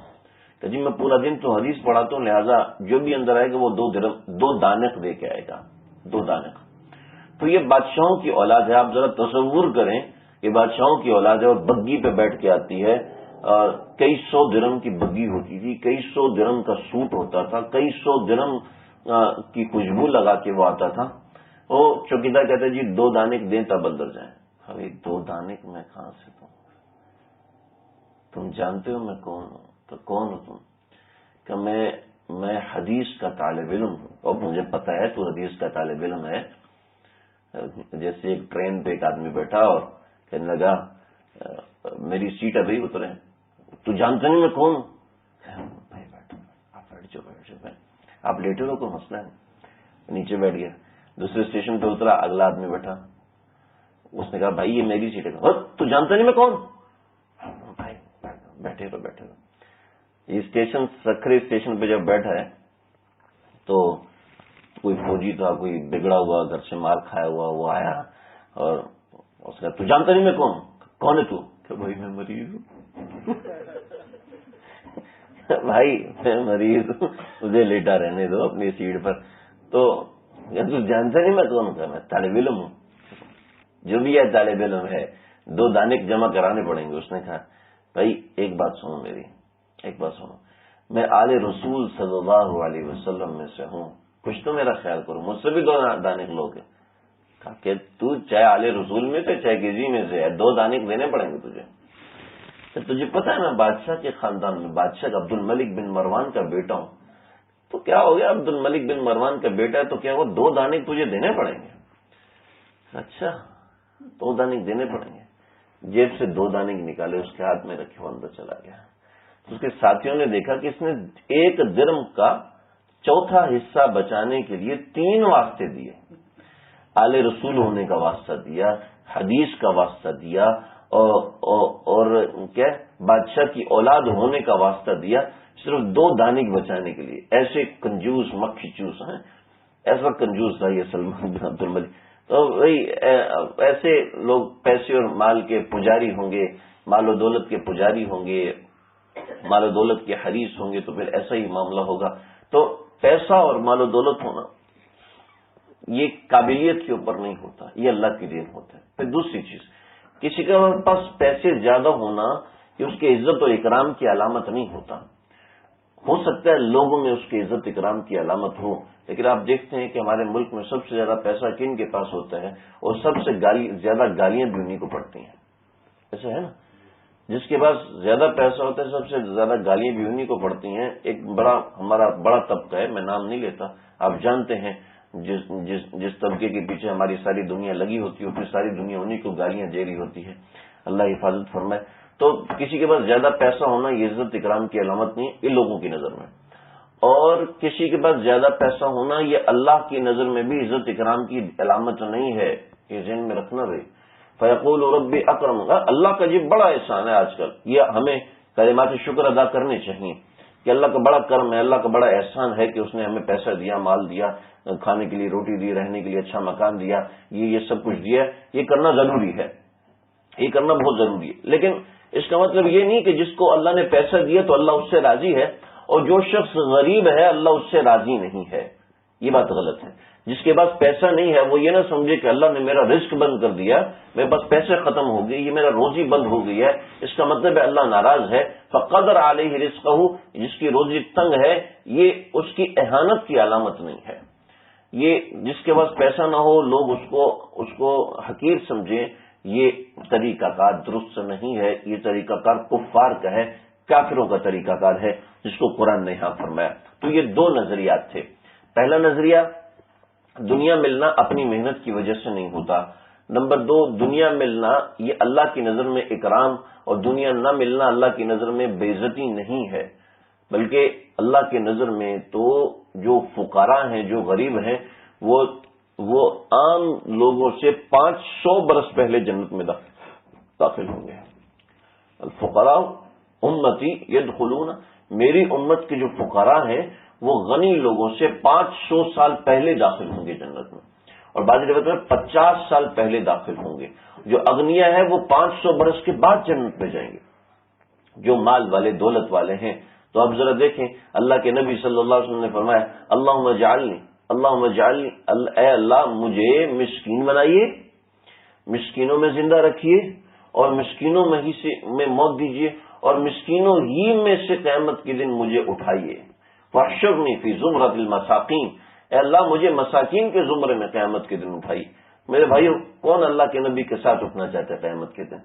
کہ جی میں پورا دن تو حدیث پڑھاتا ہوں, لہذا جو بھی اندر آئے گا وہ 2 دانق دے کے آئے گا, 2 دانق. تو یہ بادشاہوں کی اولاد ہے. آپ ذرا تصور کریں, یہ بادشاہوں کی اولاد ہے, اور بگی پہ بیٹھ کے آتی ہے. کئی 100 درہم کی بگی ہوتی تھی, کئی 100 درہم کا سوٹ ہوتا تھا, کئی 100 درہم کی خوشبو لگا کے وہ آتا تھا. وہ چوکیدار کہتے جی 2 دانق دیں تب اندر جائیں. ابھی 2 دانق میں کہاں سے دوں؟ تم جانتے ہو میں کون ہوں؟ تو کون ہو تم؟ کہ میں حدیث کا طالب علم ہوں, اور مجھے پتا ہے تو حدیث کا طالب علم ہے. جیسے ایک ٹرین پہ ایک آدمی بیٹھا اور کہنے لگا میری سیٹ ابھی اترے, تو جانتے نہیں میں کون ہوں؟ بھائی بیٹھو, آپ بیٹھ جاؤ, آپ لیٹے ہو, کوئی مسئلہ نہیں. نیچے بیٹھ گیا. دوسرے اسٹیشن پہ اترا, اگلا آدمی بیٹھا, اس نے کہا بھائی یہ میری سیٹ ہے. تو جانتے نہیں میں کون؟ بھائی بیٹھے رہو. یہ اسٹیشن سکھرے اسٹیشن پہ جب بیٹھا ہے تو کوئی فوجی تھا، کوئی بگڑا ہوا گھر سے مار کھایا ہوا، وہ آیا اور اس کا تو جانتا نہیں میں کون ہے تو؟ کہ بھائی میں مریض ہوں. بھائی میں مریض ہوں، مجھے لیٹا رہنے دو اپنی سیٹ پر. تو جانتا نہیں میں کون ہوں؟ میں طالب علم ہوں. جو بھی ہے طالب علم ہے، 2 دانے جمع کرانے پڑیں گے. اس نے کہا بھائی ایک بات سنو میری، ایک بات سنو، میں آل رسول صلی اللہ علیہ وسلم میں سے ہوں، کچھ تو میرا خیال کرو، مجھ سے بھی 2 دانے لوگ ہیں. کہا کہ تو چاہے آل رسول میں سے چاہے کسی میں سے ہے، 2 دانے دینے پڑیں گے تجھے. تجھے پتا ہے میں بادشاہ کے خاندان میں، بادشاہ عبد الملک بن مروان کا بیٹا ہوں. تو کیا ہو گیا، عبد الملک بن مروان کا بیٹا ہے تو کیا وہ 2 دانے تجھے دینے پڑیں گے؟ اچھا 2 دانے دینے پڑیں گے. جیب سے 2 دانے نکالے، اس کے ہاتھ میں رکھے، وہ اندر چلا گیا. اس کے ساتھیوں نے دیکھا کہ اس نے 1 درم کا 4تھا حصہ بچانے کے لیے 3 واسطے دیے. آل رسول ہونے کا واسطہ دیا، حدیث کا واسطہ دیا، اور کیا بادشاہ کی اولاد ہونے کا واسطہ دیا، صرف 2 دانے بچانے کے لیے. ایسے کنجوس مکھی چوس ہیں، ایسا کنجوس تھا یہ سلمان بن عبد الملک. تو بھائی ایسے لوگ پیسے اور مال کے پجاری ہوں گے، مال و دولت کے پجاری ہوں گے، مال و دولت کے حریص ہوں گے، تو پھر ایسا ہی معاملہ ہوگا. تو پیسہ اور مال و دولت ہونا یہ قابلیت کے اوپر نہیں ہوتا، یہ اللہ کی دین ہوتا ہے. پھر دوسری چیز، کسی کے پاس پیسے زیادہ ہونا یہ اس کی عزت اور اکرام کی علامت نہیں ہوتا. ہو سکتا ہے لوگوں میں اس کی عزت اکرام کی علامت ہو، لیکن آپ دیکھتے ہیں کہ ہمارے ملک میں سب سے زیادہ پیسہ کن کے پاس ہوتا ہے، اور سب سے زیادہ گالیاں بھی انہیں کو پڑتی ہیں. ایسا ہے نا، جس کے پاس زیادہ پیسہ ہوتا ہے سب سے زیادہ گالیاں بھی انہیں کو پڑتی ہیں. ایک ہمارا بڑا طبقہ ہے، میں نام نہیں لیتا، آپ جانتے ہیں جس طبقے کے پیچھے ہماری ساری دنیا لگی ہوتی ہے، پھر ساری دنیا انہیں کو گالیاں دے رہی ہوتی ہے. اللہ حفاظت فرمائے. تو کسی کے پاس زیادہ پیسہ ہونا یہ عزت اکرام کی علامت نہیں ان لوگوں کی نظر میں، اور کسی کے پاس زیادہ پیسہ ہونا یہ اللہ کی نظر میں بھی عزت اکرام کی علامت نہیں ہے. یہ ذہن میں رکھنا رہے. فیقول ربی اکرم، اللہ کا یہ بڑا احسان ہے. آج کل یہ ہمیں کلمات شکر ادا کرنے چاہیے کہ اللہ کا بڑا کرم ہے، اللہ کا بڑا احسان ہے کہ اس نے ہمیں پیسہ دیا، مال دیا، کھانے کے لیے روٹی دی، رہنے کے لیے اچھا مکان دیا، یہ سب کچھ دیا. یہ کرنا ضروری ہے، یہ کرنا بہت ضروری ہے. لیکن اس کا مطلب یہ نہیں کہ جس کو اللہ نے پیسہ دیا تو اللہ اس سے راضی ہے، اور جو شخص غریب ہے اللہ اس سے راضی نہیں ہے. یہ بات غلط ہے. جس کے پاس پیسہ نہیں ہے وہ یہ نہ سمجھے کہ اللہ نے میرا رزق بند کر دیا، میرے پاس پیسے ختم ہو گئے، یہ میرا روزی بند ہو گئی ہے. اس کا مطلب ہے اللہ ناراض ہے. فقدر علیہ رزقہ، جس کی روزی تنگ ہے یہ اس کی اہانت کی علامت نہیں ہے. یہ جس کے پاس پیسہ نہ ہو لوگ اس کو حقیر سمجھیں، یہ طریقہ کار درست نہیں ہے. یہ طریقہ کار کفار کا ہے، کافروں کا طریقہ کار ہے جس کو قرآن نے یہاں فرمایا. تو یہ 2 نظریات تھے. پہلا نظریہ، دنیا ملنا اپنی محنت کی وجہ سے نہیں ہوتا. نمبر 2، دنیا ملنا یہ اللہ کی نظر میں اکرام، اور دنیا نہ ملنا اللہ کی نظر میں بے عزتی نہیں ہے، بلکہ اللہ کی نظر میں تو جو فقراء ہیں، جو غریب ہیں، وہ عام لوگوں سے 500 برس پہلے جنت میں داخل ہوں گے. الفقراء امتی يدخلون، میری امت کے جو فقراء ہیں وہ غنی لوگوں سے 500 سال پہلے داخل ہوں گے جنت میں، اور بعض روایت میں 50 سال پہلے داخل ہوں گے. جو اغنیا ہیں وہ 500 برس کے بعد جنت میں جائیں گے، جو مال والے دولت والے ہیں. تو اب ذرا دیکھیں، اللہ کے نبی صلی اللہ علیہ وسلم نے فرمایا اللہم اجعلنی، اے اللہ مجھے مسکین بنائیے، مسکینوں میں زندہ رکھیے، اور مسکینوں میں موت دیجیے، اور مسکینوں ہی میں سے قیامت کے دن مجھے اٹھائیے. واحشرنی فی زمرۃ المساکین، اے اللہ مجھے مساکین کے زمرے میں قیامت کے دن اٹھائیے. میرے بھائیو، کون اللہ کے نبی کے ساتھ اٹھنا چاہتا ہے قیامت کے دن؟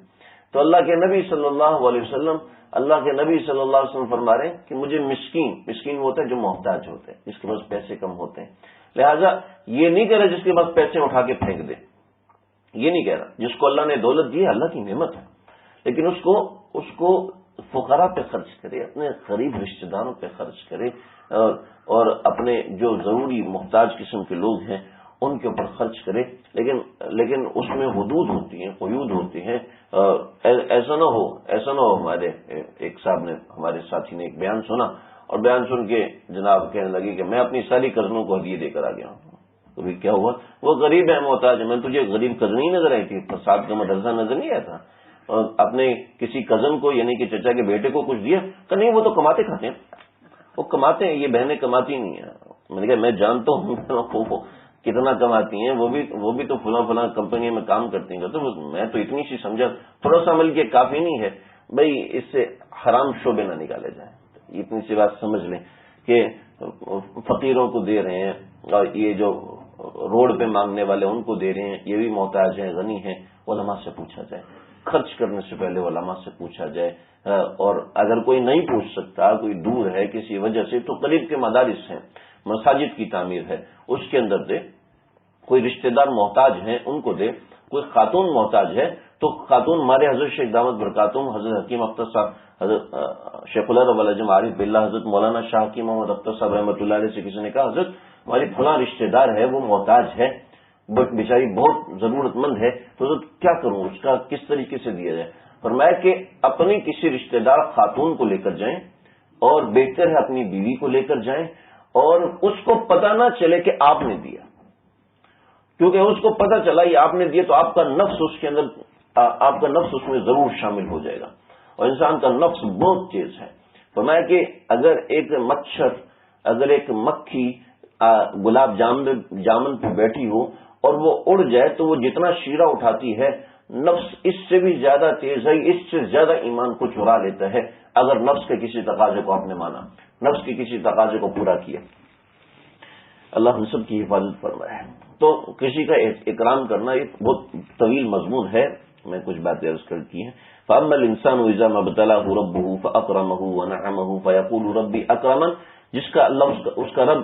تو اللہ کے نبی صلی اللہ علیہ وسلم فرما رہے ہیں کہ مجھے مسکین ہوتا ہے جو محتاج ہوتے ہیں، جس کے پاس پیسے کم ہوتے ہیں. لہذا یہ نہیں کہہ رہا جس کے پاس پیسے اٹھا کے پھینک دے، یہ نہیں کہہ رہا. جس کو اللہ نے دولت دی ہے اللہ کی نعمت ہے، لیکن اس کو فقراء پہ خرچ کرے، اپنے غریب رشتہ داروں پہ خرچ کرے، اور اپنے جو ضروری محتاج قسم کے لوگ ہیں ان کے اوپر خرچ کرے، لیکن اس میں حدود ہوتی ہیں، قیود ہوتی ہیں. ایسا نہ ہو ہمارے ایک صاحب نے، ہمارے ساتھی نے ایک بیان سنا، اور بیان سن کے جناب کہنے لگے کہ میں اپنی ساری کزنوں کو ہدیے دے کر آ گیا ہوں. تو بھی کیا ہوا؟ وہ غریب ہے، محتاج ہے. میں تجھے غریب کزن ہی نظر آئی تھی، ساتھ کا مدرسہ نظر نہیں آیا تھا؟ اور اپنے کسی کزن کو یعنی کہ چچا کے بیٹے کو کچھ دیا کہ نہیں وہ تو کماتے کھاتے ہیں، وہ کماتے ہیں، یہ بہنیں کماتی نہیں ہیں. میں نے کہا میں جانتا ہوں وہ کتنا کماتی ہیں، وہ بھی تو فلاں کمپنی میں کام کرتی ہیں. تو میں تو اتنی سی سمجھا، تھوڑا سا عمل کیا کافی نہیں ہے بھائی، اس سے حرام شعبے نہ نکالے جائیں. اتنی سی بات سمجھ لیں کہ فقیروں کو دے رہے ہیں، اور یہ جو روڈ پہ مانگنے والے ان کو دے رہے ہیں، یہ بھی محتاج ہیں، غنی ہیں. علماء سے پوچھا جائے، خرچ کرنے سے پہلے علماء سے پوچھا جائے. اور اگر کوئی نہیں پوچھ سکتا، کوئی دور ہے کسی وجہ سے، تو قریب کے مدارس ہیں، مساجد کی تعمیر ہے، اس کے اندر دے. کوئی رشتہ دار محتاج ہیں ان کو دے. کوئی خاتون محتاج ہے تو خاتون، ہمارے حضرت شیخ دامت برکاتہم، حضرت حکیم اختر صاحب، حضرت شیخ العرب العجم عارف باللہ، حضرت مولانا شاہ حکیم محمد اختر صاحب رحمۃ اللہ علیہ سے کسی نے کہا حضرت ہماری فلاں رشتہ دار ہے، وہ محتاج ہے، بیچاری بہت ضرورت مند ہے، تو حضرت کیا کروں، اس کا کس طریقے سے دیا جائے؟ فرمایا کہ اپنی کسی رشتہ دار خاتون کو لے کر جائیں، اور بہتر ہے اپنی بیوی کو لے کر جائیں، اور اس کو پتہ نہ چلے کہ آپ نے دیا. کیونکہ اس کو پتہ چلا یہ آپ نے دیا تو آپ کا نفس اس کے اندر، آپ کا نفس اس میں ضرور شامل ہو جائے گا. اور انسان کا نفس بہت تیز ہے. فرمایا کہ اگر ایک مچھر، اگر ایک مکھی گلاب جامن پہ بیٹھی ہو اور وہ اڑ جائے تو وہ جتنا شیرہ اٹھاتی ہے، نفس اس سے بھی زیادہ تیز ہے، اس سے زیادہ ایمان کو چرا لیتا ہے اگر نفس کے کسی تقاضے کو آپ نے مانا، نفس کے کسی تقاضے کو پورا کیا. اللہ ہم سب کی حفاظت فرمائے. تو کسی کا اکرام کرنا ایک بہت طویل مضمون ہے، میں کچھ باتیں عرض کر کی ہیں. فَأَمَّا الْإِنسَانُ إِذَا مَا ابْتَلَاهُ رَبُّهُ فَأَكْرَمَهُ وَنَعَمَهُ فَيَقُولُ رَبِّي أَكْرَمَنِ. جس کا اللہ اس کا رب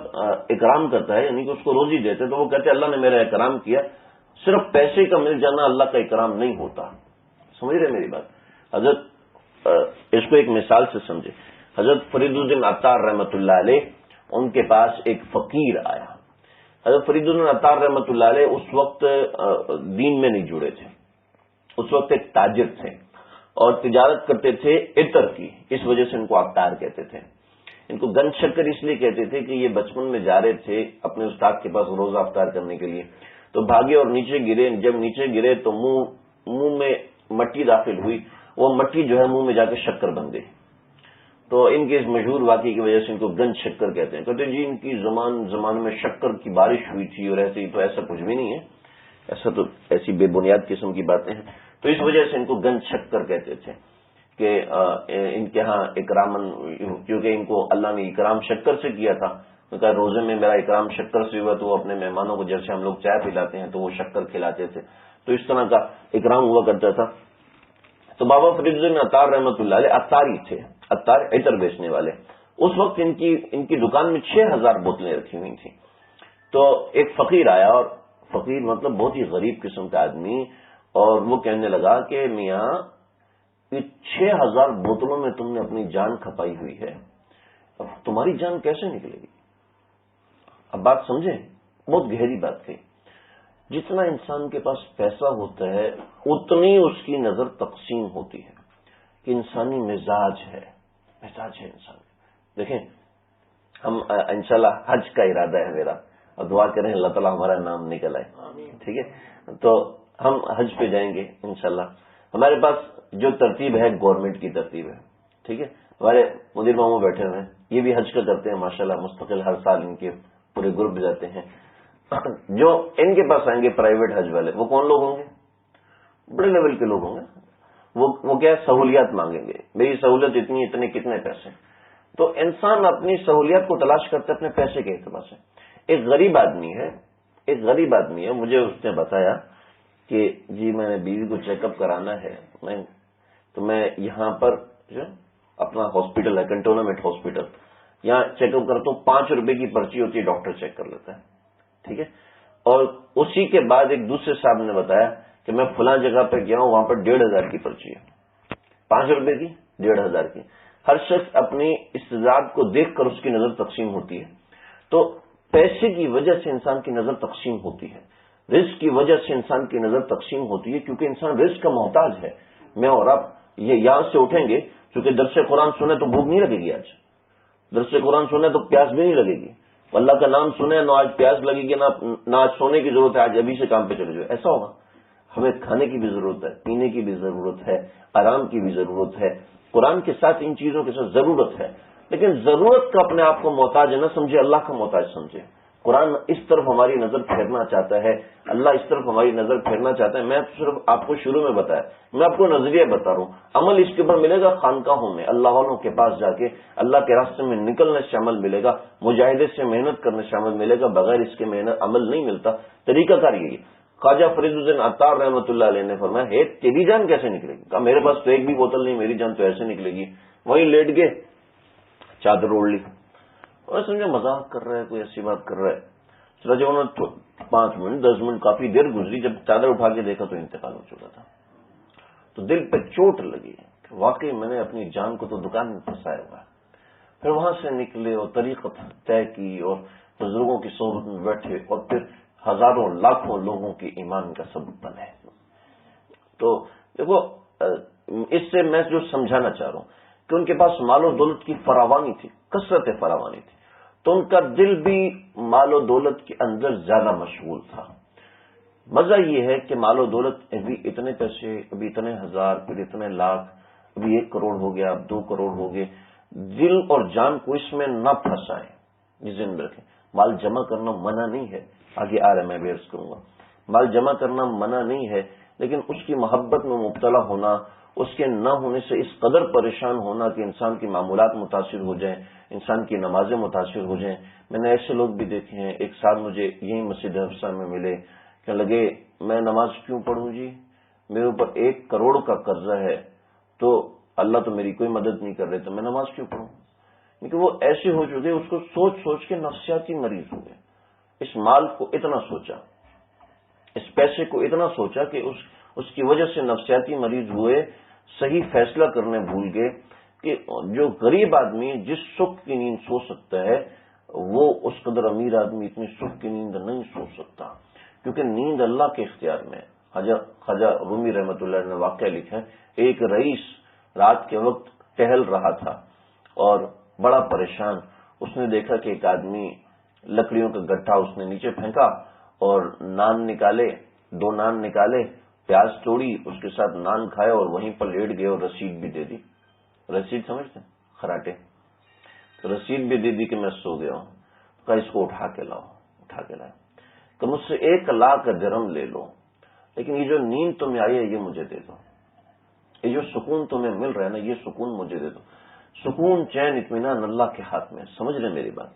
اکرام کرتا ہے، یعنی کہ اس کو روزی دیتے، تو وہ کہتے ہیں اللہ نے میرا اکرام کیا. صرف پیسے کا مل جانا اللہ کا اکرام نہیں ہوتا. سمجھ رہے میری بات؟ حضرت اس کو ایک مثال سے سمجھے. حضرت فرید الدین عطار رحمۃ اللہ علیہ، ان کے پاس ایک فقیر آیا. حضرت فرید الدین عطار رحمۃ اللہ علیہ اس وقت دین میں نہیں جڑے تھے، اس وقت ایک تاجر تھے اور تجارت کرتے تھے عطر کی، اس وجہ سے ان کو عطار کہتے تھے. ان کو گن شکر اس لیے کہتے تھے کہ یہ بچپن میں جا رہے تھے اپنے استاد کے پاس روزہ افطار کرنے کے لیے، تو بھاگے اور نیچے گرے. جب نیچے گرے تو منہ میں مٹی داخل ہوئی، وہ مٹی جو ہے منہ میں جا کے شکر بن گئی. تو ان کے اس مشہور واقعے کی وجہ سے ان کو گنج شکر کہتے ہیں. کہتے ہیں جی ان کی زمان میں شکر کی بارش ہوئی تھی، اور ایسے ہی. تو ایسا کچھ بھی نہیں ہے، ایسا تو ایسی بے بنیاد قسم کی باتیں ہیں. تو اس وجہ سے ان کو گنج شکر کہتے تھے کہ ان کے ہاں اکرامن، کیونکہ ان کو اللہ نے اکرام شکر سے کیا تھا. کہا روزے میں میرا اکرام شکر سے ہوا، تو وہ اپنے مہمانوں کو جیسے ہم لوگ چائے پلاتے ہیں تو وہ شکر کھلاتے تھے، تو اس طرح کا اکرام ہوا کرتا تھا. تو بابا فرید الدین عطار رحمۃ اللہ علیہ عطاری تھے، عطار عطر بیچنے والے. اس وقت ان کی دکان میں 6000 بوتلیں رکھی ہوئی تھیں. تو ایک فقیر آیا، اور فقیر مطلب بہت ہی غریب قسم کا آدمی، اور وہ کہنے لگا کہ میاں یہ 6000 بوتلوں میں تم نے اپنی جان کھپائی ہوئی ہے، اب تمہاری جان کیسے نکلے گی؟ اب بات سمجھیں، بہت گہری بات کہی. جتنا انسان کے پاس پیسہ ہوتا ہے اتنی اس کی نظر تقسیم ہوتی ہے کہ انسانی مزاج ہے انسان. دیکھیں ہم انشاءاللہ حج کا ارادہ ہے میرا، اور دعا کریں اللہ تعالیٰ ہمارا نام نکل آئے، ٹھیک ہے؟ تو ہم حج پہ جائیں گے انشاءاللہ. ہمارے پاس جو ترتیب ہے گورنمنٹ کی ترتیب ہے، ٹھیک ہے؟ ہمارے مدیر ماموں بیٹھے ہوئے ہیں، یہ بھی حج کا کرتے ہیں ماشاءاللہ، مستقل ہر سال ان کے پورے گروپ جاتے ہیں. جو ان کے پاس آئیں گے پرائیویٹ حج والے، وہ کون لوگ ہوں گے؟ بڑے لیول کے لوگ ہوں گے. وہ کیا سہولیات مانگیں گے، میری سہولت اتنی، اتنے کتنے پیسے. تو انسان اپنی سہولیات کو تلاش کرتا ہے اپنے پیسے کے اعتبار سے. ایک غریب آدمی ہے، مجھے اس نے بتایا کہ جی میں نے بیوی کو چیک اپ کرانا ہے، تو میں یہاں پر جو اپنا ہاسپٹل ہے کنٹونمنٹ ہاسپٹل، یہاں چیک اپ کرتا ہوں. 5 روپے کی پرچی ہوتی ہے، ڈاکٹر چیک کر لیتا ہے، ٹھیک ہے؟ اور اسی کے بعد ایک دوسرے صاحب نے بتایا کہ میں فلاں جگہ پہ گیا ہوں، وہاں پر 1500 کی پرچی ہے. 5 روپے کی، 1500 کی. ہر شخص اپنی استطاعت کو دیکھ کر اس کی نظر تقسیم ہوتی ہے. تو پیسے کی وجہ سے انسان کی نظر تقسیم ہوتی ہے، رزق کی وجہ سے انسان کی نظر تقسیم ہوتی ہے، کیونکہ انسان رزق کا محتاج ہے۔ میں اور آپ یہ یہاں سے اٹھیں گے، چونکہ درس قرآن سنیں تو بھوک نہیں لگے گی، آج درس قرآن سنیں تو پیاس بھی نہیں لگے گی، اللہ کا نام سنیں نہ آج پیاس لگے گی، نہ آج سونے کی ضرورت ہے، آج ابھی سے کام پہ چلے جائے، ایسا ہوگا؟ ہمیں کھانے کی بھی ضرورت ہے، پینے کی بھی ضرورت ہے، آرام کی بھی ضرورت ہے، قرآن کے ساتھ ان چیزوں کے ساتھ ضرورت ہے، لیکن ضرورت کا اپنے آپ کو محتاج نہ سمجھے، اللہ کا محتاج سمجھے۔ قرآن اس طرف ہماری نظر پھیرنا چاہتا ہے، اللہ اس طرف ہماری نظر پھیرنا چاہتا ہے۔ میں صرف آپ کو شروع میں بتایا، میں آپ کو نظریہ بتا رہا ہوں، عمل اس کے اوپر ملے گا خانقاہوں میں، اللہ والوں کے پاس جا کے اللہ کے راستے میں نکلنے سے عمل ملے گا، مجاہدے سے محنت کرنے سے عمل ملے گا، بغیر اس کے محنت عمل نہیں ملتا۔ طریقہ کار یہی، خواجہ فرید الدین عطار رحمۃ اللہ علیہ نے فرمایا، ہے تیری جان کیسے نکلے گی؟ کہا میرے پاس تو ایک بھی بوتل نہیں، میری جان تو ایسے نکلے گی۔ وہیں لیٹ گئے، چادر اوڑھ لی، اور سمجھا مذاق کر رہا ہے، کوئی ایسی بات کر رہا ہے۔ جب انہوں نے 5 منٹ 10 منٹ کافی دیر گزری، جب چادر اٹھا کے دیکھا تو انتقال ہو چکا تھا۔ تو دل پہ چوٹ لگی کہ واقعی میں نے اپنی جان کو تو دکان میں پھنسایا ہوا ہے۔ پھر وہاں سے نکلے اور طریقت طے کی اور بزرگوں کی صحبت میں بیٹھے، اور پھر ہزاروں لاکھوں لوگوں کی ایمان کا سبب بنے۔ تو دیکھو، اس سے میں جو سمجھانا چاہ رہا ہوں کہ ان کے پاس مال و دولت کی فراوانی تھی، کثرت فراوانی تھی، تو ان کا دل بھی مال و دولت کے اندر زیادہ مشغول تھا۔ مزہ یہ ہے کہ مال و دولت ابھی اتنے پیسے، ابھی اتنے ہزار، پھر اتنے لاکھ، ابھی 1 کروڑ ہو گیا، اب 2 کروڑ ہو گئے، دل اور جان کو اس میں نہ پھنسائیں، یہ ذہن میں رکھیں۔ مال جمع کرنا منع نہیں ہے، آگے آ رہا ہے میں بھی عرض کروں گا، مال جمع کرنا منع نہیں ہے، لیکن اس کی محبت میں مبتلا ہونا، اس کے نہ ہونے سے اس قدر پریشان ہونا کہ انسان کی معمولات متاثر ہو جائیں، انسان کی نمازیں متاثر ہو جائیں۔ میں نے ایسے لوگ بھی دیکھے ہیں، ایک ساتھ مجھے یہی مسجد حفصہ میں ملے کہ لگے میں نماز کیوں پڑھوں جی، میرے اوپر 1 کروڑ کا قرضہ ہے، تو اللہ تو میری کوئی مدد نہیں کر رہے، تو میں نماز کیوں پڑھوں؟ کیونکہ وہ ایسے ہو چکے، اس کو سوچ سوچ کے نفسیاتی مریض ہو گئے۔ اس مال کو اتنا سوچا، اس پیسے کو اتنا سوچا کہ اس کی وجہ سے نفسیاتی مریض ہوئے، صحیح فیصلہ کرنے بھول گئے کہ جو غریب آدمی جس سکھ کی نیند سو سکتا ہے، وہ اس قدر امیر آدمی اتنی سکھ کی نیند نہیں سو سکتا، کیونکہ نیند اللہ کے اختیار میں۔ خواجہ رومی رحمۃ اللہ نے واقعہ لکھا ہے، ایک رئیس رات کے وقت ٹہل رہا تھا اور بڑا پریشان، اس نے دیکھا کہ ایک آدمی لکڑیوں کا گٹھا اس نے نیچے پھینکا اور نان نکالے، 2 نان نکالے، پیاز توڑی، اس کے ساتھ نان کھائے اور وہیں پر لیٹ گئے اور رسید بھی دے دی۔ رسید سمجھتے ہیں؟ خراٹے، رسید بھی دے دی کہ میں سو گیا ہوں۔ کہا اس کو اٹھا کے لاؤ، اٹھا کے لائے کہ مجھ سے 1 لاکھ درہم لے لو، لیکن یہ جو نیند تمہیں آئی ہے یہ مجھے دے دو، یہ جو سکون تمہیں مل رہا ہے نا، یہ سکون مجھے دے دو۔ سکون، چین، اطمینان اللہ کے ہاتھ میں، سمجھ لیں میری بات۔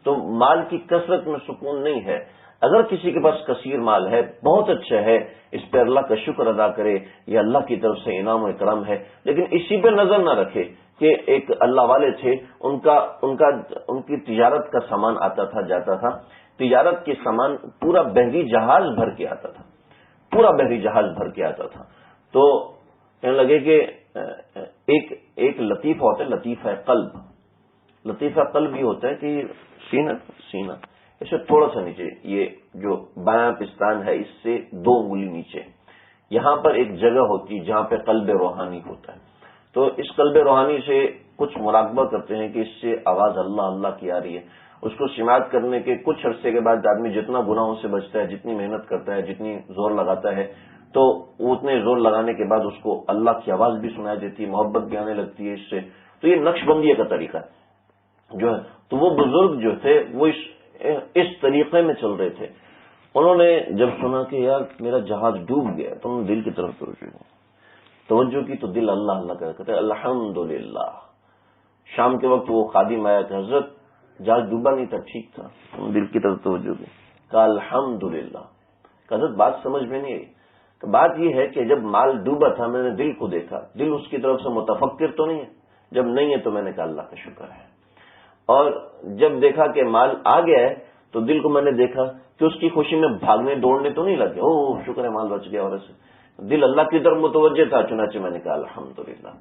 تو مال کی کثرت میں سکون نہیں ہے۔ اگر کسی کے پاس کثیر مال ہے، بہت اچھا ہے، اس پہ اللہ کا شکر ادا کرے، یہ اللہ کی طرف سے انعام و اکرام ہے، لیکن اسی پہ نظر نہ رکھے کہ ایک اللہ والے تھے، ان کی تجارت کا سامان آتا تھا، جاتا تھا، تجارت کے سامان پورا بحری جہاز بھر کے آتا تھا، پورا بحری جہاز بھر کے آتا تھا۔ تو کہنے لگے کہ ایک لطیفہ ہوتا ہے، لطیفہ قلب، لطیفہ قلب یہ ہوتا ہے کہ سینہ اسے تھوڑا سا نیچے، یہ جو بایاں پستان ہے اس سے 2 انگلی نیچے، یہاں پر ایک جگہ ہوتی ہے جہاں پہ قلب روحانی ہوتا ہے۔ تو اس قلب روحانی سے کچھ مراقبہ کرتے ہیں کہ اس سے آواز اللہ اللہ کی آ رہی ہے، اس کو سماعت کرنے کے کچھ عرصے کے بعد آدمی جتنا گناہوں سے بچتا ہے، جتنی محنت کرتا ہے، جتنی زور لگاتا ہے، تو اتنے زور لگانے کے بعد اس کو اللہ کی آواز بھی سنائی دیتی ہے، محبت بھی آنے لگتی ہے اس سے۔ تو یہ نقش بندی کا طریقہ ہے جو ہے۔ تو وہ بزرگ جو تھے وہ اس طریقے میں چل رہے تھے۔ انہوں نے جب سنا کہ یار میرا جہاز ڈوب گیا، تو انہوں نے دل کی طرف توجہ کی، تو دل اللہ اللہ کہتے الحمدللہ۔ شام کے وقت وہ خادم آیا کہ حضرت جہاز ڈوبا نہیں تھا، ٹھیک تھا، انہوں نے دل کی طرف توجہ کی، کہا الحمدللہ۔ حضرت بات سمجھ میں نہیں آئی، تو بات یہ ہے کہ جب مال ڈوبا تھا میں نے دل کو دیکھا، دل اس کی طرف سے متفکر تو نہیں ہے، جب نہیں ہے تو میں نے کہا اللہ کا شکر ہے، اور جب دیکھا کہ مال آ گیا ہے تو دل کو میں نے دیکھا کہ اس کی خوشی میں بھاگنے دوڑنے تو نہیں لگے، او شکر ہے مال بچ گیا، اور ایسے دل اللہ کی طرف متوجہ تھا، چنانچہ میں نے کہا الحمدللہ۔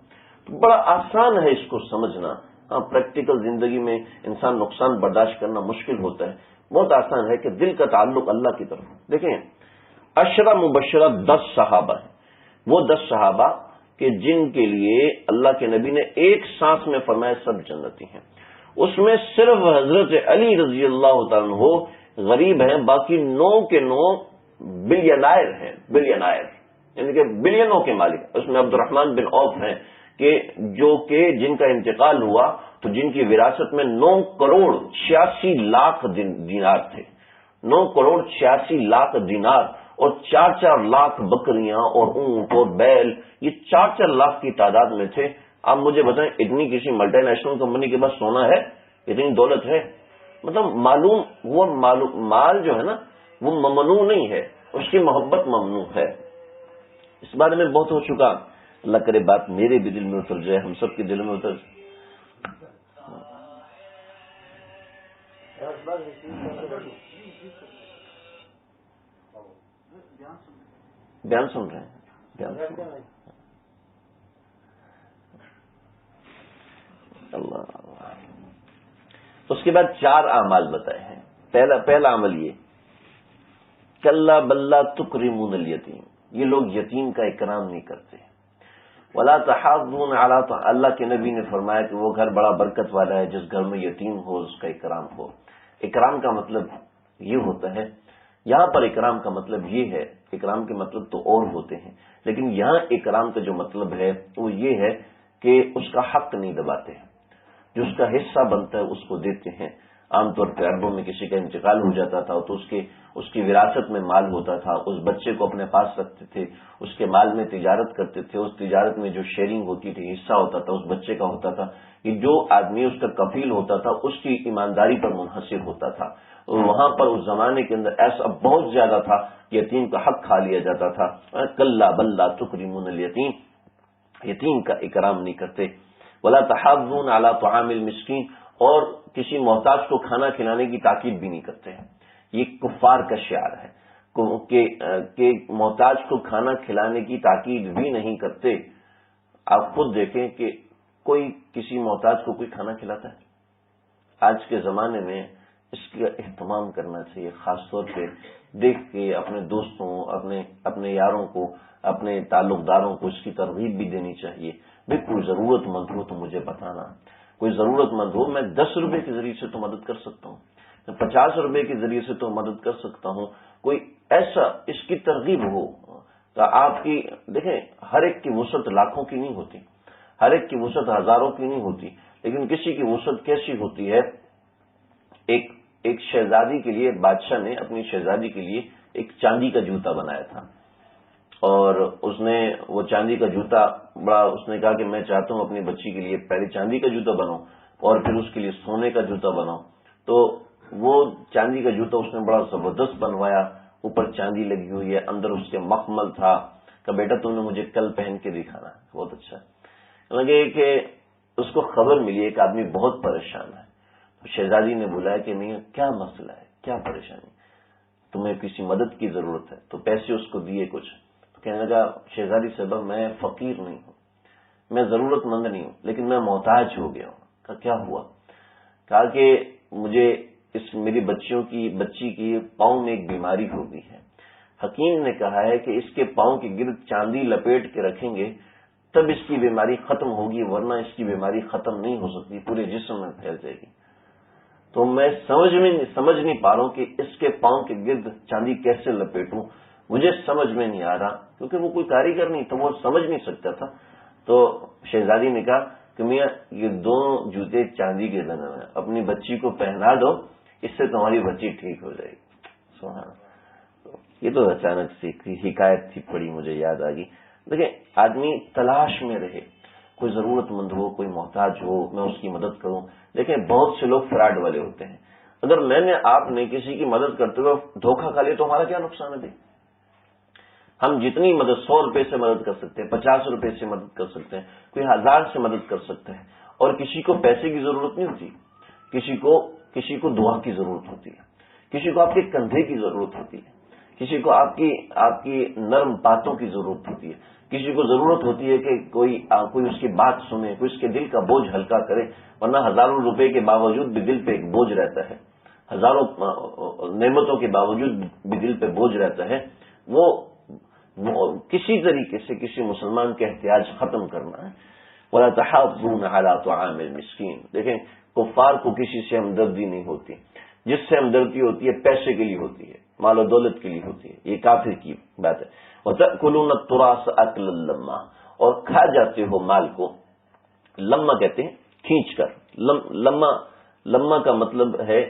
تو بڑا آسان ہے اس کو سمجھنا۔ ہاں، پریکٹیکل زندگی میں انسان نقصان برداشت کرنا مشکل ہوتا ہے، بہت آسان ہے کہ دل کا تعلق اللہ کی طرف. دیکھیں 10 مبشرہ 10 صحابہ ہیں، وہ 10 صحابہ کہ جن کے لیے اللہ کے نبی نے ایک سانس میں فرمایا سب جنتی ہیں. اس میں صرف حضرت علی رضی اللہ تعالیٰ عنہ غریب ہیں، باقی 9 کے 9 بلینائر ہیں، بلینائر یعنی کہ بلینوں کے مالک. اس میں عبد الرحمن بن عوف ہیں کہ جن کا انتقال ہوا تو جن کی وراثت میں 9 کروڑ 86 لاکھ دینار تھے، 9 کروڑ 86 لاکھ دینار، اور 4 لاکھ بکریاں اور اونٹ اور بیل، یہ 4 لاکھ کی تعداد میں تھے. آپ مجھے بتائیں اتنی کسی ملٹی نیشنل کمپنی کے پاس سونا ہے، اتنی دولت ہے؟ مطلب مال جو ہے نا وہ ممنوع نہیں ہے، اس کی محبت ممنوع ہے. اس بارے میں بہت ہو چکا، اللہ کرے بات میرے بھی دل میں اتر جائے، ہم سب کے دل میں اتر جائے. بیان سن رہے ہیں، بیان سن رہے ہیں. اللہ. اس کے بعد 4 اعمال بتائے ہیں. پہلا عمل یہ کلا بلا تکرمون الیتیم، یہ لوگ یتیم کا اکرام نہیں کرتے. ولا تحاضون علی، اللہ کے نبی نے فرمایا کہ وہ گھر بڑا برکت والا ہے جس گھر میں یتیم ہو اس کا اکرام ہو. اکرام کا مطلب یہ ہوتا ہے، یہاں پر اکرام کا مطلب یہ ہے، اکرام کے مطلب تو اور ہوتے ہیں، لیکن یہاں اکرام کا جو مطلب ہے وہ یہ ہے کہ اس کا حق نہیں دباتے ہیں، جو اس کا حصہ بنتا ہے اس کو دیتے ہیں. عام طور پہ عربوں میں کسی کا انتقال ہو جاتا تھا تو اس کی وراثت میں مال ہوتا تھا، اس بچے کو اپنے پاس رکھتے تھے، اس کے مال میں تجارت کرتے تھے، اس تجارت میں جو شیئرنگ ہوتی تھی، حصہ ہوتا تھا، اس بچے کا ہوتا تھا. کہ جو آدمی اس کا کفیل ہوتا تھا اس کی ایمانداری پر منحصر ہوتا تھا. وہاں پر اس زمانے کے اندر ایسا بہت زیادہ تھا، یتیم کا حق کھا لیا جاتا تھا. کلا بلا تکرمون الیتیم، یتیم کا اکرام نہیں کرتے. ولا تحاضون علی طعام المسکین، اور کسی محتاج کو کھانا کھلانے کی تاکید بھی نہیں کرتے. یہ کفار کا شعار ہے کہ محتاج کو کھانا کھلانے کی تاکید بھی نہیں کرتے. آپ خود دیکھیں کہ کوئی کسی محتاج کو کوئی کھانا کھلاتا ہے؟ آج کے زمانے میں اس کا اہتمام کرنا چاہیے، خاص طور پہ دیکھ کے اپنے دوستوں، اپنے یاروں کو، اپنے تعلق داروں کو اس کی ترغیب بھی دینی چاہیے. بھائی کوئی ضرورت مند ہو تو مجھے بتانا، کوئی ضرورت مند ہو، میں 10 روپے کے ذریعے سے تو مدد کر سکتا ہوں، میں 50 روپے کے ذریعے سے تو مدد کر سکتا ہوں. کوئی ایسا اس کی ترغیب ہو تو آپ کی دیکھیں، ہر ایک کی وسعت لاکھوں کی نہیں ہوتی، ہر ایک کی وسعت ہزاروں کی نہیں ہوتی، لیکن کسی کی وسعت کیسی ہوتی ہے. ایک شہزادی کے لیے بادشاہ نے اپنی شہزادی کے لیے ایک چاندی کا جوتا بنایا تھا، اور اس نے وہ چاندی کا جوتا اس نے کہا کہ میں چاہتا ہوں اپنی بچی کے لیے پہلے چاندی کا جوتا بناؤں اور پھر اس کے لیے سونے کا جوتا بناؤں. تو وہ چاندی کا جوتا اس نے بڑا زبردست بنوایا، اوپر چاندی لگی ہوئی ہے، اندر اس کے مخمل تھا. کہ بیٹا تم نے مجھے کل پہن کے دکھانا، بہت اچھا. لگے کہ اس کو خبر ملی ایک آدمی بہت پریشان ہے. شہزادی نے بلایا کہ میاں کیا مسئلہ ہے، کیا پریشانی، تمہیں کسی مدد کی ضرورت ہے؟ تو پیسے اس کو دیے کچھ. کہنے لگا شہزادی صاحبہ میں فقیر نہیں ہوں، میں ضرورت مند نہیں ہوں، لیکن میں محتاج ہو گیا ہوں. کہا کیا ہوا؟ کہا کہ مجھے میری بچی کی پاؤں میں ایک بیماری ہو گئی ہے. حکیم نے کہا ہے کہ اس کے پاؤں کے گرد چاندی لپیٹ کے رکھیں گے تب اس کی بیماری ختم ہوگی، ورنہ اس کی بیماری ختم نہیں ہو سکتی، پورے جسم میں پھیل جائے گی. تو میں سمجھ نہیں پا رہا ہوں کہ اس کے پاؤں کے گرد چاندی کیسے لپیٹوں، مجھے سمجھ میں نہیں آ رہا، کیونکہ وہ کوئی کاریگر نہیں تھا، وہ سمجھ نہیں سکتا تھا. تو شہزادی نے کہا کہ میاں یہ دونوں جوتے چاندی کے بنے ہیں، اپنی بچی کو پہنا دو، اس سے تمہاری بچی ٹھیک ہو جائے گی. سبحان. یہ تو اچانک سی حکایت تھی، پڑی مجھے یاد آ گئی. دیکھیں آدمی تلاش میں رہے، کوئی ضرورت مند ہو، کوئی محتاج ہو، میں اس کی مدد کروں. دیکھیں بہت سے لوگ فراڈ والے ہوتے ہیں. اگر آپ نے کسی کی مدد کرتے ہوئے دھوکہ کھا لیا تو ہمارا کیا نقصان ہے بھائی؟ ہم جتنی مدد 100 روپے سے مدد کر سکتے ہیں، 50 روپے سے مدد کر سکتے ہیں، کوئی 1000 سے مدد کر سکتے ہیں. اور کسی کو پیسے کی ضرورت نہیں ہوتی، کسی کو دعا کی ضرورت ہوتی ہے، کسی کو آپ کے کندھے کی ضرورت ہوتی ہے، کسی کو آپ کی نرم باتوں کی ضرورت ہوتی ہے، کسی کو ضرورت ہوتی ہے کہ کوئی اس کی بات سنے، کوئی اس کے دل کا بوجھ ہلکا کرے، ورنہ ہزاروں روپے کے باوجود بھی دل پہ ایک بوجھ رہتا ہے. ہزاروں نعمتوں کے باوجود بھی دل پہ بوجھ رہتا ہے، وہ کسی طریقے سے کسی مسلمان کے احتیاج ختم کرنا ہے۔ وَلَا تَحَاضُّونَ عَلَىٰ طَعَامِ الْمِسْكِينِ، دیکھیں کفار کو کسی سے ہمدردی نہیں ہوتی، جس سے ہمدردی ہوتی ہے پیسے کے لیے ہوتی ہے، مال و دولت کے لیے ہوتی ہے، یہ کافر کی بات ہے۔ وَتَأْكُلُونَ التُّرَاثَ أَكْلًا لَمًّا، اور کھا جاتے ہو مال کو، لما کہتے ہیں کھینچ کر، لما کا مطلب ہے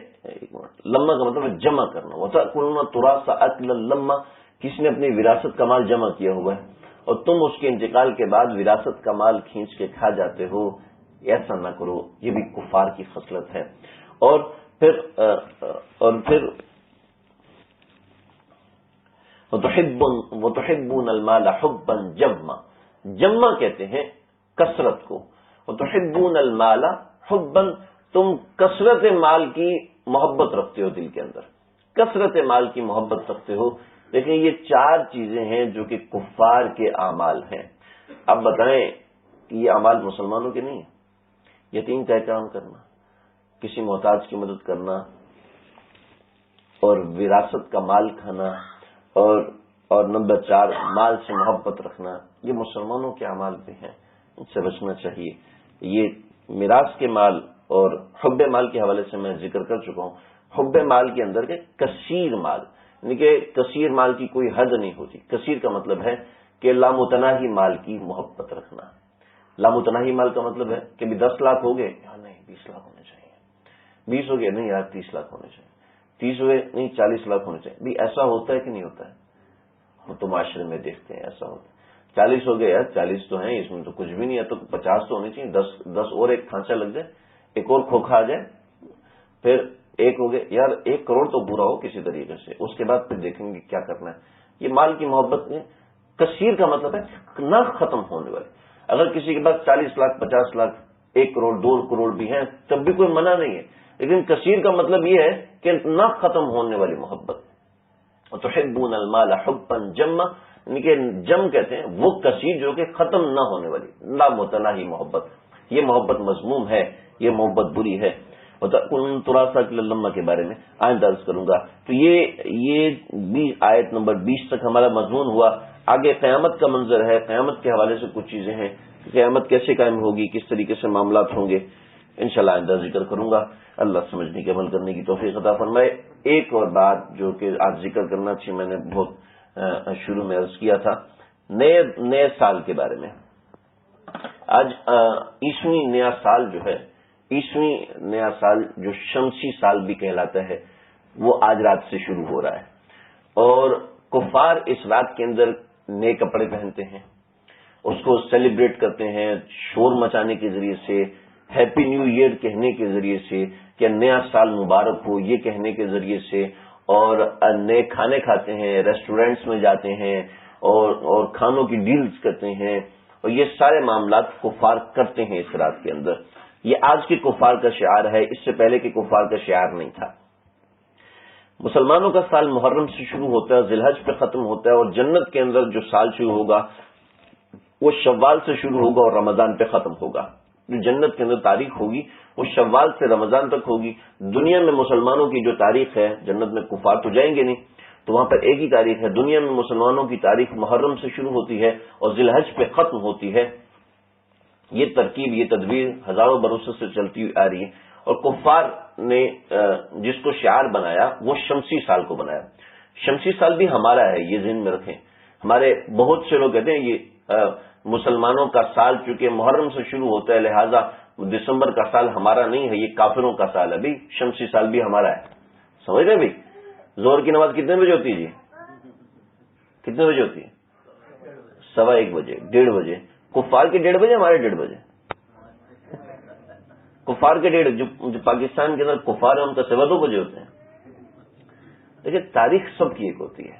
جمع کرنا۔ وَتَأْكُلُونَ التُّرَاثَ أَكْلًا لَمًّا، کسی نے اپنی وراثت کا مال جمع کیا ہوا ہے اور تم اس کے انتقال کے بعد وراثت کا مال کھینچ کے کھا جاتے ہو، ایسا نہ کرو، یہ بھی کفار کی خصلت ہے۔ اور پھر وَتُحِبُّونَ الْمَالَ حُبًّا جَمًّا، جمع کہتے ہیں کثرت کو، وَتُحِبُّونَ الْمَالَ حُبًّا، تم کثرت مال کی محبت رکھتے ہو، دل کے اندر کثرت مال کی محبت رکھتے ہو۔ دیکھیں یہ چار چیزیں ہیں جو کہ کفار کے اعمال ہیں۔ اب بتائیں یہ اعمال مسلمانوں کے نہیں ہیں؟ یتیم کا احترام کرنا، کسی محتاج کی مدد کرنا، اور وراثت کا مال کھانا، اور نمبر 4 مال سے محبت رکھنا، یہ مسلمانوں کے اعمال بھی ہیں، ان سے بچنا چاہیے۔ یہ میراث کے مال اور حب مال کے حوالے سے میں ذکر کر چکا ہوں۔ حب مال کے اندر کے کثیر مال، یعنی کہ کثیر مال کی کوئی حد نہیں ہوتی۔ کثیر کا مطلب ہے کہ لامتناہی مال کی محبت رکھنا۔ لامتناہی مال کا مطلب ہے کہ بھی 10 لاکھ ہو گئے، یار نہیں 20 لاکھ ہونے چاہیے، 20 ہو گئے نہیں یار 30 لاکھ ہونے چاہیے، 30 ہو گئے نہیں 40 لاکھ ہونے چاہیے۔ بھی ایسا ہوتا ہے کہ نہیں ہوتا ہے؟ ہم تو معاشرے میں دیکھتے ہیں ایسا ہوتا ہے۔ 40 ہو گئے یار، 40 تو ہیں، اس میں تو کچھ بھی نہیں ہے، تو 50 تو ہونے چاہیے، 10 اور ایک کھانچا لگ جائے، ایک اور کھوکھا آ جائے، پھر 1 ہو گئے یار، 1 کروڑ تو پورا ہو کسی طریقے سے، اس کے بعد پھر دیکھیں گے کیا کرنا ہے۔ یہ مال کی محبت میں کثیر کا مطلب ہے نہ ختم ہونے والے۔ اگر کسی کے پاس 40 لاکھ 50 لاکھ 1 کروڑ 2 کروڑ بھی ہیں تب بھی کوئی منع نہیں ہے، لیکن کثیر کا مطلب یہ ہے کہ نہ ختم ہونے والی محبت۔ وَتُحِبُّونَ الْمَالَ حُبًّا جَمًّا، یعنی کہ جم کہتے ہیں وہ کثیر جو کہ ختم نہ ہونے والی، لامتناہی محبت، یہ محبت مذموم ہے، یہ محبت بری ہے۔ وَتَأْكُلُونَ التُّرَاثَ أَكْلًا لَمًّا کے بارے میں آئندہ عرض کروں گا۔ تو یہ بھی آیت نمبر 20 تک ہمارا مضمون ہوا۔ آگے قیامت کا منظر ہے، قیامت کے حوالے سے کچھ چیزیں ہیں، قیامت کیسے قائم ہوگی، کس طریقے سے معاملات ہوں گے، انشاءاللہ آئندہ ذکر کروں گا۔ اللہ سمجھنے کے عمل کرنے کی توفیق عطا فرمائے۔ ایک اور بات جو کہ آج ذکر کرنا تھی، میں نے بہت شروع میں عرض کیا تھا، نئے سال کے بارے میں۔ آج عیسوی نیا سال جو ہے، عیسوی نیا سال جو شمسی سال بھی کہلاتا ہے، وہ آج رات سے شروع ہو رہا ہے، اور کفار اس رات کے اندر نئے کپڑے پہنتے ہیں، اس کو سیلیبریٹ کرتے ہیں شور مچانے کے ذریعے سے، ہیپی نیو ایئر کہنے کے ذریعے سے، کہ نیا سال مبارک ہو یہ کہنے کے ذریعے سے، اور نئے کھانے کھاتے ہیں، ریسٹورینٹس میں جاتے ہیں اور کھانوں کی ڈیلز کرتے ہیں، اور یہ سارے معاملات کفار کرتے ہیں اس رات کے اندر۔ یہ آج کے کفار کا شعار ہے، اس سے پہلے کے کفار کا شعار نہیں تھا۔ مسلمانوں کا سال محرم سے شروع ہوتا ہے، ذی الحج پہ ختم ہوتا ہے، اور جنت کے اندر جو سال شروع ہوگا وہ شوال سے شروع ہوگا اور رمضان پہ ختم ہوگا۔ جو جنت کے اندر تاریخ ہوگی وہ شوال سے رمضان تک ہوگی۔ دنیا میں مسلمانوں کی جو تاریخ ہے، جنت میں کفار تو جائیں گے نہیں، تو وہاں پر ایک ہی تاریخ ہے۔ دنیا میں مسلمانوں کی تاریخ محرم سے شروع ہوتی ہے اور ذی الحج پہ ختم ہوتی ہے۔ یہ ترکیب، یہ تدبیر ہزاروں برسوں سے چلتی ہوئی آ رہی ہے، اور کفار نے جس کو شعار بنایا وہ شمسی سال کو بنایا۔ شمسی سال بھی ہمارا ہے، یہ ذہن میں رکھیں۔ ہمارے بہت سے لوگ کہتے ہیں یہ مسلمانوں کا سال چونکہ محرم سے شروع ہوتا ہے لہذا دسمبر کا سال ہمارا نہیں ہے، یہ کافروں کا سال ہے۔ بھی شمسی سال بھی ہمارا ہے، سمجھ رہے بھائی؟ زہر کی نماز کتنے بجے ہوتی ہے جی؟ کتنے بجے ہوتی ہے؟ 1:15 بجے، 1:30 بجے۔ کفار کے 1:30 بجے، ہمارے 1:30 بجے۔ کفار کے 1:30، جو پاکستان کے اندر کفار ہیں ان کا 2:15 بجے ہوتے ہیں۔ لیکن تاریخ سب کی ایک ہوتی ہے،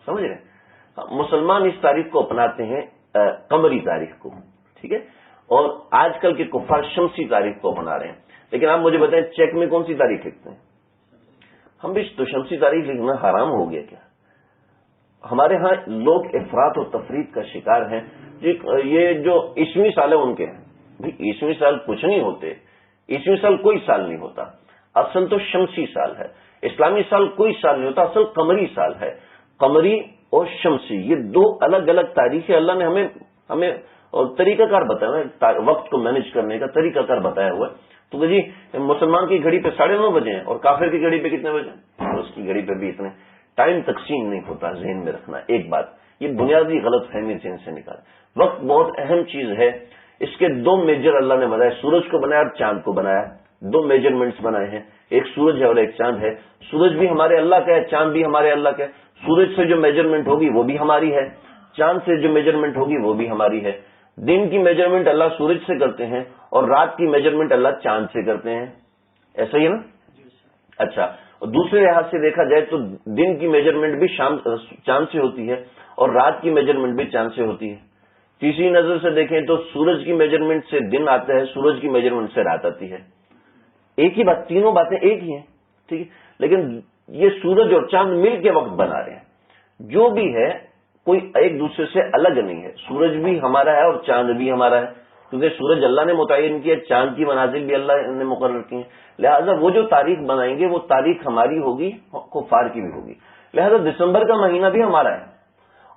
سمجھ رہے ہیں؟ مسلمان اس تاریخ کو اپناتے ہیں، قمری تاریخ کو، ٹھیک ہے، اور آج کل کے کفار شمسی تاریخ کو اپنا رہے ہیں۔ لیکن آپ مجھے بتائیں چیک میں کون سی تاریخ لکھتے ہیں؟ ہم بھی تو شمسی تاریخ لکھنا حرام ہو گیا کیا؟ ہمارے ہاں لوگ افراط و تفریط کا شکار ہیں۔ یہ جو عیسوی سال ہے ان کے ہیں، عیسوی سال کچھ نہیں ہوتے، عیسوی سال کوئی سال نہیں ہوتا، اصل تو شمسی سال ہے۔ اسلامی سال کوئی سال نہیں ہوتا، اصل قمری سال ہے. قمری اور شمسی یہ دو الگ الگ تاریخیں اللہ نے ہمیں اور طریقہ کار بتایا ہے، وقت کو مینج کرنے کا طریقہ کار بتایا ہوا ہے. تو جی مسلمان کی گھڑی پہ 9:30 بجے ہیں اور کافر کی گھڑی پہ کتنے بجے ہیں؟ اس کی گھڑی پہ بھی اتنے. ٹائم تقسیم نہیں ہوتا، ذہن میں رکھنا ایک بات، یہ بنیادی غلط فہمی ذہن سے نکال. وقت بہت اہم چیز ہے، اس کے 2 میجر اللہ نے بنائے، سورج کو بنایا اور چاند کو بنایا. 2 میجرمنٹس بنائے ہیں، ایک سورج ہے اور ایک چاند ہے. سورج بھی ہمارے اللہ کا ہے، چاند بھی ہمارے اللہ کا ہے. سورج سے جو میجرمنٹ ہوگی وہ بھی ہماری ہے، چاند سے جو میجرمنٹ ہوگی وہ بھی ہماری ہے. دن کی میجرمنٹ اللہ سورج سے کرتے ہیں اور رات کی میجرمنٹ اللہ چاند سے کرتے ہیں. ایسا ہی ہے نا؟ اچھا، اور دوسرے لحاظ سے دیکھا جائے تو دن کی میجرمنٹ بھی چاند سے ہوتی ہے اور رات کی میجرمنٹ بھی چاند سے ہوتی ہے. تیسری نظر سے دیکھیں تو سورج کی میجرمنٹ سے دن آتا ہے، سورج کی میجرمنٹ سے رات آتی ہے. ایک ہی بات، تینوں باتیں ایک ہی ہیں، ٹھیک ہے، لیکن یہ سورج اور چاند مل کے وقت بنا رہے ہیں. جو بھی ہے کوئی ایک دوسرے سے الگ نہیں ہے. سورج بھی ہمارا ہے اور چاند بھی ہمارا ہے، کیونکہ سورج اللہ نے متعین کیا، چاند کی منازل بھی اللہ نے مقرر کی ہیں. لہذا وہ جو تاریخ بنائیں گے وہ تاریخ ہماری ہوگی، کفار کی بھی ہوگی. لہذا دسمبر کا مہینہ بھی ہمارا ہے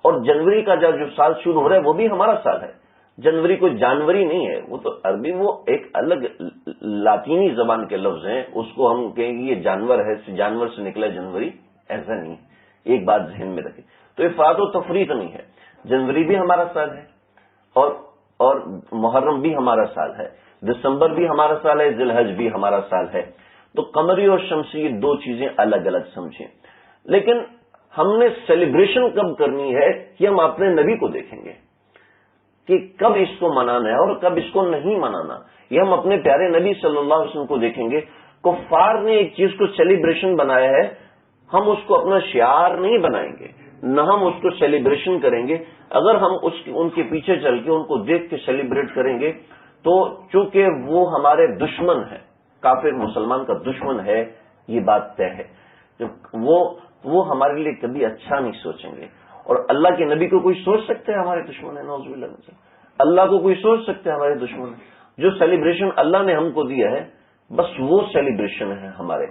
اور جنوری کا جو سال شروع ہو رہا ہے وہ بھی ہمارا سال ہے. جنوری کوئی جانوری نہیں ہے، وہ تو عربی وہ ایک الگ لاطینی زبان کے لفظ ہیں، اس کو ہم کہیں گے یہ جانور ہے، جانور سے نکلا جنوری، ایسا نہیں ہے. ایک بات ذہن میں رکھیں. تو افراط و تفریط نہیں ہے. جنوری بھی ہمارا سال ہے اور محرم بھی ہمارا سال ہے، دسمبر بھی ہمارا سال ہے، ذی الحج بھی ہمارا سال ہے. تو قمری اور شمسی یہ 2 چیزیں الگ الگ سمجھیں. لیکن ہم نے سیلیبریشن کب کرنی ہے کہ ہم اپنے نبی کو دیکھیں گے کہ کب اس کو منانا ہے اور کب اس کو نہیں منانا. یہ ہم اپنے پیارے نبی صلی اللہ علیہ وسلم کو دیکھیں گے. کفار نے ایک چیز کو سیلیبریشن بنایا ہے، ہم اس کو اپنا شعار نہیں بنائیں گے، نہ ہم اس کو سیلیبریشن کریں گے. اگر ہم ان کے پیچھے چل کے ان کو دیکھ کے سیلیبریٹ کریں گے تو چونکہ وہ ہمارے دشمن ہے، کافر مسلمان کا دشمن ہے، یہ بات طے ہے. وہ ہمارے لیے کبھی اچھا نہیں سوچیں گے. اور اللہ کے نبی کو کوئی سوچ سکتا ہے ہمارے دشمن ہے؟ نعوذ باللہ من ذالک. اللہ کو کوئی سوچ سکتا ہے ہمارے دشمن ہے؟ جو سیلیبریشن اللہ نے ہم کو دیا ہے بس وہ سیلیبریشن ہے ہمارے.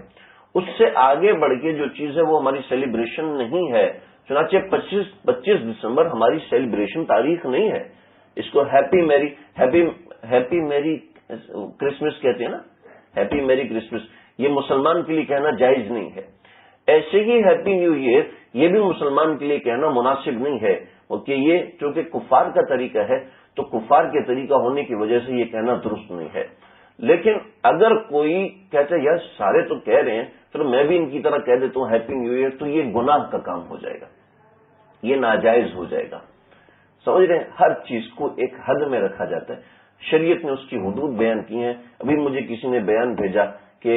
اس سے آگے بڑھ کے جو چیز ہے وہ ہماری سیلیبریشن نہیں ہے. چنانچہ 25 دسمبر ہماری سیلیبریشن تاریخ نہیں ہے. اس کو ہیپی میری کرسمس کہتے ہیں نا، ہیپی میری کرسمس. یہ مسلمان کے لیے کہنا جائز نہیں ہے. ایسے ہی ہیپی نیو ایئر یہ بھی مسلمان کے لیے کہنا مناسب نہیں ہے، کہ یہ چونکہ کفار کا طریقہ ہے تو کفار کے طریقہ ہونے کی وجہ سے یہ کہنا درست نہیں ہے. لیکن اگر کوئی کہتا ہے یار سارے تو کہہ رہے ہیں چلو میں بھی ان کی طرح کہہ دیتا ہوں ہیپی نیو ایئر، تو یہ گناہ کا کام ہو جائے گا، یہ ناجائز ہو جائے گا. سمجھ رہے ہیں؟ ہر چیز کو ایک حد میں رکھا جاتا ہے. شریعت نے اس کی حدود بیان کی ہیں. ابھی مجھے کسی نے بیان بھیجا کہ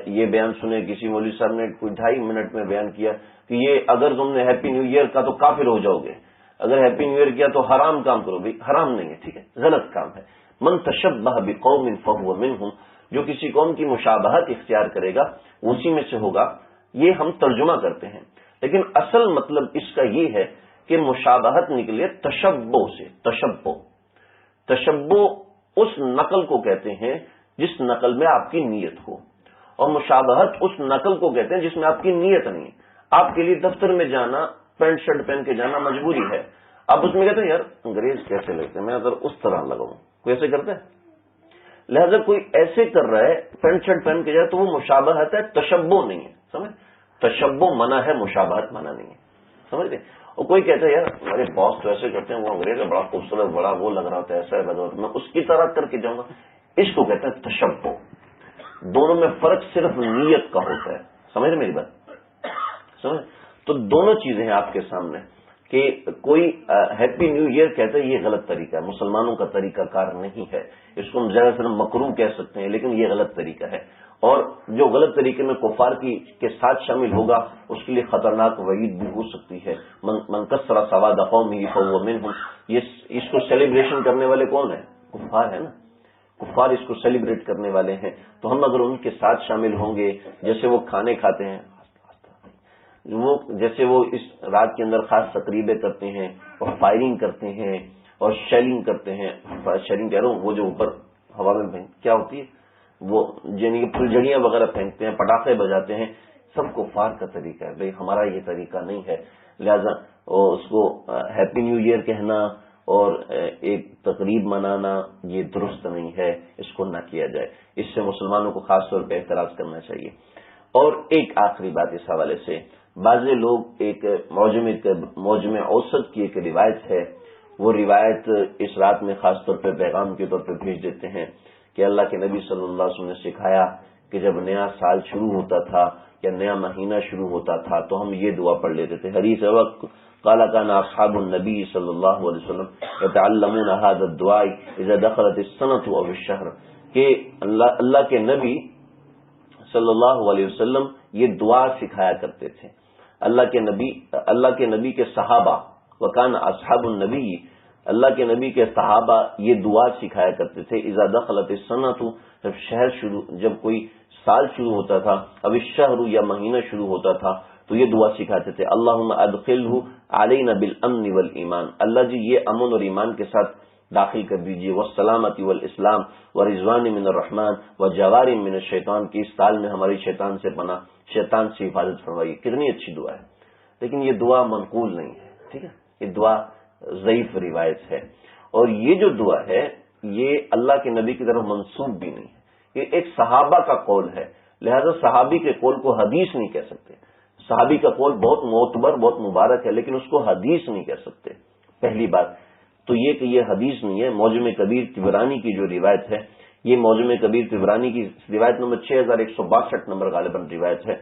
یہ بیان سنے، کسی مولوی صاحب نے کوئی 2.5 منٹ میں بیان کیا کہ یہ اگر تم نے ہیپی نیو ایئر کا تو کافر ہو جاؤ گے، اگر ہیپی نیو ایئر کیا تو حرام کام کرو. بھی حرام نہیں ہے، ٹھیک ہے، غلط کام ہے. من تشبہ بقوم فہو منہم، جو کسی قوم کی مشابہت اختیار کرے گا اسی میں سے ہوگا. یہ ہم ترجمہ کرتے ہیں، لیکن اصل مطلب اس کا یہ ہے کہ مشابہت نکلے تشبہ سے. تشبہ اس نقل کو کہتے ہیں جس نقل میں آپ کی نیت ہو، اور مشابہت اس نقل کو کہتے ہیں جس میں آپ کی نیت نہیں. آپ کے لیے دفتر میں جانا پینٹ شرٹ پہن کے جانا مجبوری ہے، آپ اس میں کہتے ہیں یار انگریز کیسے لگتے ہیں، میں اگر اس طرح لگاؤں، کوئی ایسے کرتا ہے؟ لہذا کوئی ایسے کر رہا ہے پینٹ شرٹ پہن کے جائے تو وہ مشابہت ہے، تشبہ نہیں ہے. سمجھ؟ تشبہ منع ہے، مشابہت منع نہیں ہے. سمجھ گئے؟ اور کوئی کہتا ہے یار ہمارے باس تو ایسے کرتے ہیں، وہ انگریز ہے، بڑا خوبصورت، بڑا وہ لگ رہا ہوتا ہے، ایسا ہے، میں اس کی طرح کر کے جاؤں گا. اس کو کہتے ہیں تشبہ. دونوں میں فرق صرف نیت کا ہوتا ہے. سمجھ میری بات؟ سمجھ؟ تو دونوں چیزیں ہیں آپ کے سامنے کہ کوئی ہیپی نیو ایئر کہتا ہے، یہ غلط طریقہ ہے، مسلمانوں کا طریقہ کار نہیں ہے. اس کو ہم زیادہ سے مکروہ کہہ سکتے ہیں، لیکن یہ غلط طریقہ ہے. اور جو غلط طریقے میں کفار کے ساتھ شامل ہوگا اس کے لیے خطرناک وعید بھی ہو سکتی ہے. من کسر سواد قومہ فہو منہم. اس کو سیلیبریشن کرنے والے کون ہیں؟ کفار ہے نا. کفار اس کو سیلیبریٹ کرنے والے ہیں. تو ہم اگر ان کے ساتھ شامل ہوں گے، جیسے وہ کھانے کھاتے ہیں، جیسے وہ اس رات کے اندر خاص تقریبیں کرتے ہیں اور فائرنگ کرتے ہیں اور شیلنگ کرتے ہیں. شیلنگ کہہ رہا ہوں وہ جو اوپر ہوا میں کیا ہوتی ہے، وہ یعنی کہ پھلجھڑیاں وغیرہ پھینکتے ہیں، پٹاخے بجاتے ہیں. سب کفار کا طریقہ ہے. بھئی ہمارا یہ طریقہ نہیں ہے, لہذا اس کو ہیپی نیو ایئر کہنا اور ایک تقریب منانا یہ درست نہیں ہے, اس کو نہ کیا جائے. اس سے مسلمانوں کو خاص طور پہ اعتراض کرنا چاہیے. اور ایک آخری بات اس حوالے سے, بعض لوگ ایک موجم اوسط کی ایک روایت ہے, وہ روایت اس رات میں خاص طور پہ پیغام کے طور پہ بھیج دیتے ہیں کہ اللہ کے نبی صلی اللہ علیہ وسلم نے سکھایا کہ جب نیا سال شروع ہوتا تھا یا نیا مہینہ شروع ہوتا تھا تو ہم یہ دعا پڑھ لیتے تھے. حدیث وقت قال كان اصحاب النبی صلی اللہ علیہ وسلم يتعلمون هذا الدعاء اذا دخلت السنه او الشهر, کہ اللہ کے نبی صلی اللہ علیہ وسلم یہ دعا سکھایا کرتے تھے. اللہ کے نبی کے صحابہ, وکان اصحاب النبی, اللہ کے نبی کے صحابہ یہ دعا سکھایا کرتے تھے اذا دخلت السنة, جب کوئی سال شروع ہوتا تھا, اب الشہر یا مہینہ شروع ہوتا تھا تو یہ دعا سکھاتے تھے اللہم ادخلہ علینا بالامن والایمان, اللہ جی یہ امن اور ایمان کے ساتھ داخل کر دیجئے, والسلامتی والاسلام ورضوان من الرحمن وجوار من الشیطان, کی اس سال میں ہماری شیطان سے پناہ, شیطان سے حفاظت فرمائیے. کتنی اچھی دعا ہے, لیکن یہ دعا منقول نہیں ہے. ٹھیک ہے, یہ دعا ضعیف روایت ہے, اور یہ جو دعا ہے یہ اللہ کے نبی کی طرف منسوب بھی نہیں ہے, یہ ایک صحابہ کا قول ہے, لہذا صحابی کے قول کو حدیث نہیں کہہ سکتے. صحابی کا قول بہت معتبر بہت مبارک ہے, لیکن اس کو حدیث نہیں کہہ سکتے. پہلی بات تو یہ کہ یہ حدیث نہیں ہے. معجم کبیر طبرانی کی جو روایت ہے, یہ معجم کبیر طبرانی کی روایت نمبر 6162 نمبر غالباً روایت ہے.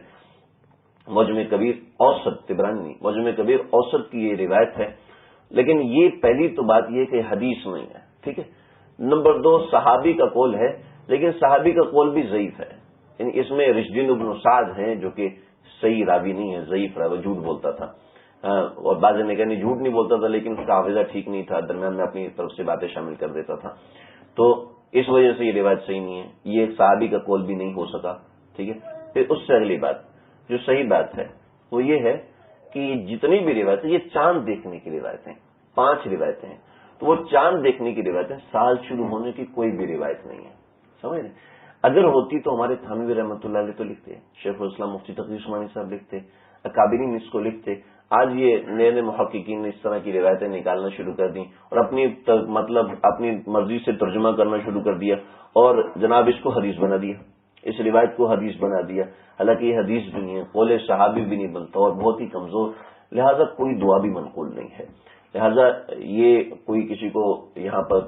معجم کبیر اوسط, طبرانی نہیں, معجم کبیر اوسط کی یہ روایت ہے. لیکن یہ پہلی تو بات یہ کہ حدیث نہیں ہے. ٹھیک ہے. نمبر 2, صحابی کا قول ہے, لیکن صحابی کا قول بھی ضعیف ہے. یعنی اس میں رشدین ابن سعد ہیں جو کہ صحیح راوی نہیں ہے, ضعیف راوی, جھوٹ بولتا تھا. اور بعض نے کہا نہیں جھوٹ نہیں بولتا تھا, لیکن اس کا حافظہ ٹھیک نہیں تھا, درمیان میں اپنی طرف سے باتیں شامل کر دیتا تھا. تو اس وجہ سے یہ روایت صحیح نہیں ہے. یہ ایک صحابی کا قول بھی نہیں ہو سکا. ٹھیک ہے. پھر اس سے اگلی بات جو صحیح بات ہے وہ یہ ہے کہ جتنی بھی روایتیں یہ چاند دیکھنے کی روایتیں, 5 روایتیں ہیں, تو وہ چاند دیکھنے کی روایتیں, سال شروع ہونے کی کوئی بھی روایت نہیں ہے. سمجھ رہے؟ اگر ہوتی تو ہمارے تھانوی رحمۃ اللہ علیہ تو لکھتے, شیخ الاسلام مفتی تقی عثمانی صاحب لکھتے, اکابرین اس کو لکھتے. آج یہ نئے نئے محققین نے اس طرح کی روایتیں نکالنا شروع کر دیں اور اپنی مرضی سے ترجمہ کرنا شروع کر دیا, اور جناب اس کو حدیث بنا دیا, اس روایت کو حدیث بنا دیا. حالانکہ یہ حدیث بھی نہیں ہے, قول صحابی بھی نہیں بنتا اور بہت ہی کمزور, لہذا کوئی دعا بھی منقول نہیں ہے. لہذا یہ کوئی کسی کو یہاں پر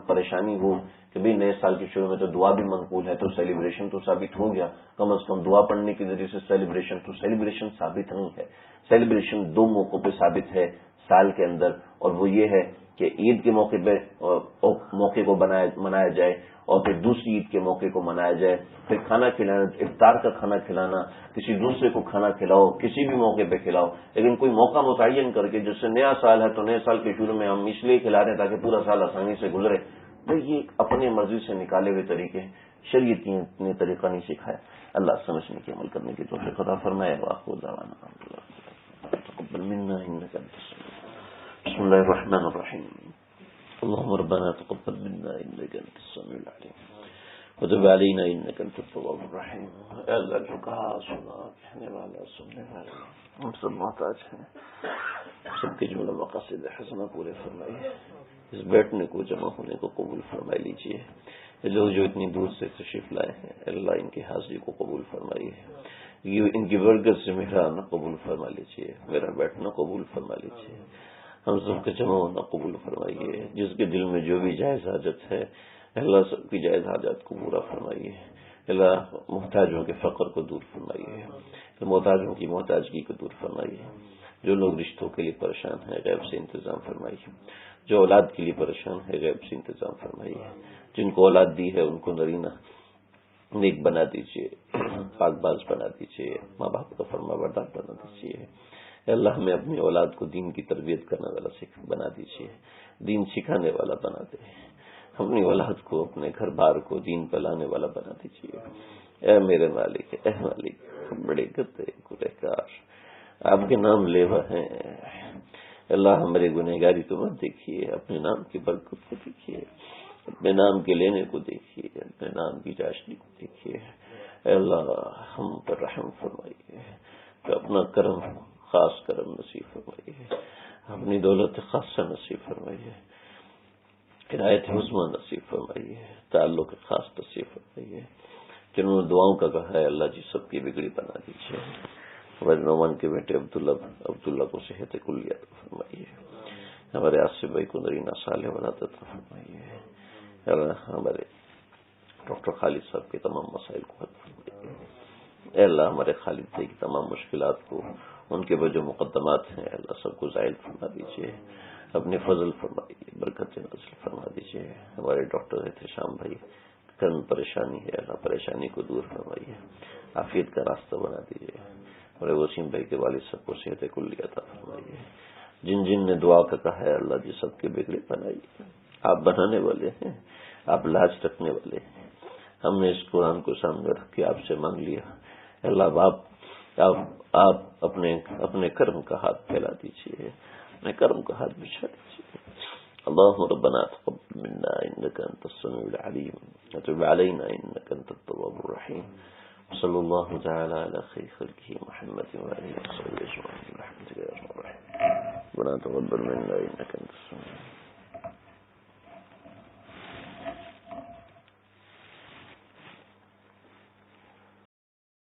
پریشانی ہو کہ بھئی نئے سال کے شروع میں تو دعا بھی منقول ہے, تو سیلیبریشن تو ثابت ہو گیا, کم از کم دعا پڑھنے کے ذریعے سے سیلیبریشن, تو سیلیبریشن ثابت نہیں ہے. سیلیبریشن 2 موقعوں پہ ثابت ہے سال کے اندر, اور وہ یہ ہے کہ عید کے موقع کو منایا جائے, اور پھر دوسری عید کے موقع کو منایا جائے, پھر کھانا کھلانا, افطار کا کھانا کھلانا, کسی دوسرے کو کھانا کھلاؤ, کسی بھی موقع پہ کھلاؤ, لیکن کوئی موقع متعین کر کے, جس سے نیا سال ہے تو نئے سال کے شروع میں ہم اس لیے کھلا رہے ہیں تاکہ پورا سال آسانی سے گزرے. یہ اپنے مرضی سے نکالے ہوئے طریقے ہیں, شریعت نے طریقہ نہیں سکھایا. اللہ سمجھنے کی عمل کرنے کی توفیق عطا فرمائے. وآخر دعوانا تقبل منا انك انت السميع. بسم الله الرحمن الرحيم. اللهم ربنا تقبل منا انك انت السميع العليم وتب علينا انك انت التواب الرحيم. اے اللہ جو کہا سنا, کہنے والا سننے والا, ہم سب محتاج ہیں, سب کے جملہ مقاصد حسنہ پورے فرمائیے. اس بیٹھنے کو, جمع ہونے کو قبول فرمائی لیجیے. لوگ جو اتنی دور سے تشریف لائے ہیں, اللہ ان کی حاضری کو قبول فرمائیے, ان کی برکت سے میرا آنا قبول فرما لیجیے, میرا بیٹھنا قبول فرما لیجیے, ہم سب کا جمع ہونا قبول فرمائیے. جس کے دل میں جو بھی جائز حاجت ہے اللہ سب کی جائز حاجات کو پورا فرمائیے. اللہ محتاجوں کے فقر کو دور فرمائیے, محتاجوں کی محتاجگی کو دور فرمائیے. جو لوگ رشتوں کے لیے پریشان ہیں غیب سے انتظام فرمائیے. جو اولاد کے لیے پریشان ہے غیب سے انتظام فرمائیے. جن کو اولاد دی ہے ان کو نرینہ نیک بنا دیجیے, پاک باز بنا دیجیے, ماں باپ کا فرما بردار بنا دیجیے. اللہ ہمیں اپنی اولاد کو دین کی تربیت کرنے والا بنا دیجیے, دین سکھانے والا بنا دے. اپنی اولاد کو, اپنے گھر بار کو دین پہ لانے والا بنا دیجیے. اے میرے مالک, اے مالک, بڑے گدے گنہگار آپ کے نام لیوا ہیں. اللہ ہمارے گنہگاری کو مت دیکھیے, اپنے نام کی برکت کو دیکھیے, اپنے نام کے لینے کو دیکھیے, اپنے نام کی چاشنی کو دیکھیے. اے اللہ ہم پر رحم فرمائیے، کہ اپنا کرم، خاص کرم نصیب فرمائیے، اپنی دولت خاصہ نصیب فرمائیے، عنایت عظمیٰ نصیب فرمائیے، تعلق خاص نصیب فرمائیے، جنہوں نے دعاؤں کا کہا ہے اللہ جی سب کی بگڑی بنا دیجیے۔ ہمارے نعمان کے بیٹے عبداللہ کو صحت کلیہ فرمائیے، ہمارے آصف بھائی کو نرینہ صالح ولادت فرمائیے، ہمارے ڈاکٹر خالد صاحب کے تمام مسائل کو حل فرمائیے، اے اللہ ہمارے خالد بھائی کی تمام مشکلات کو، ان کے جو مقدمات ہیں اللہ سب کو زائل فرما دیجیے، اپنے فضل فرمائیے، برکت نازل فرما دیجیے۔ ہمارے ڈاکٹر احتشام بھائی کن پریشانی ہے، اللہ پریشانی کو دور فرمائیے، عافیت کا راستہ بنا دیجیے، اور وسیم بھائی کے والد صاحب کو صحت کلیہ عطا فرمائیے۔ جن نے دعا کا کہا ہے اللہ جی سب کے بگڑے بنائیے، آپ بنانے والے ہیں، آپ لاج رکھنے والے ہیں۔ ہم نے اس قرآن کو سامنے رکھ کے آپ سے مانگ لیا، اللہ آپ اپنے کرم کا ہاتھ پھیلا دیجیے، اپنے کرم کا ہاتھ بچھا دیجیے۔ اللهم ربنا تقبل منا انك انت السميع العليم وتب علينا انك انت التواب الرحيم، صلى الله تعالى على خير خلقه محمد وآله وصحبه اجمعين برحمتك يا ارحم الراحمين، ربنا تقبل منا انك انت السميع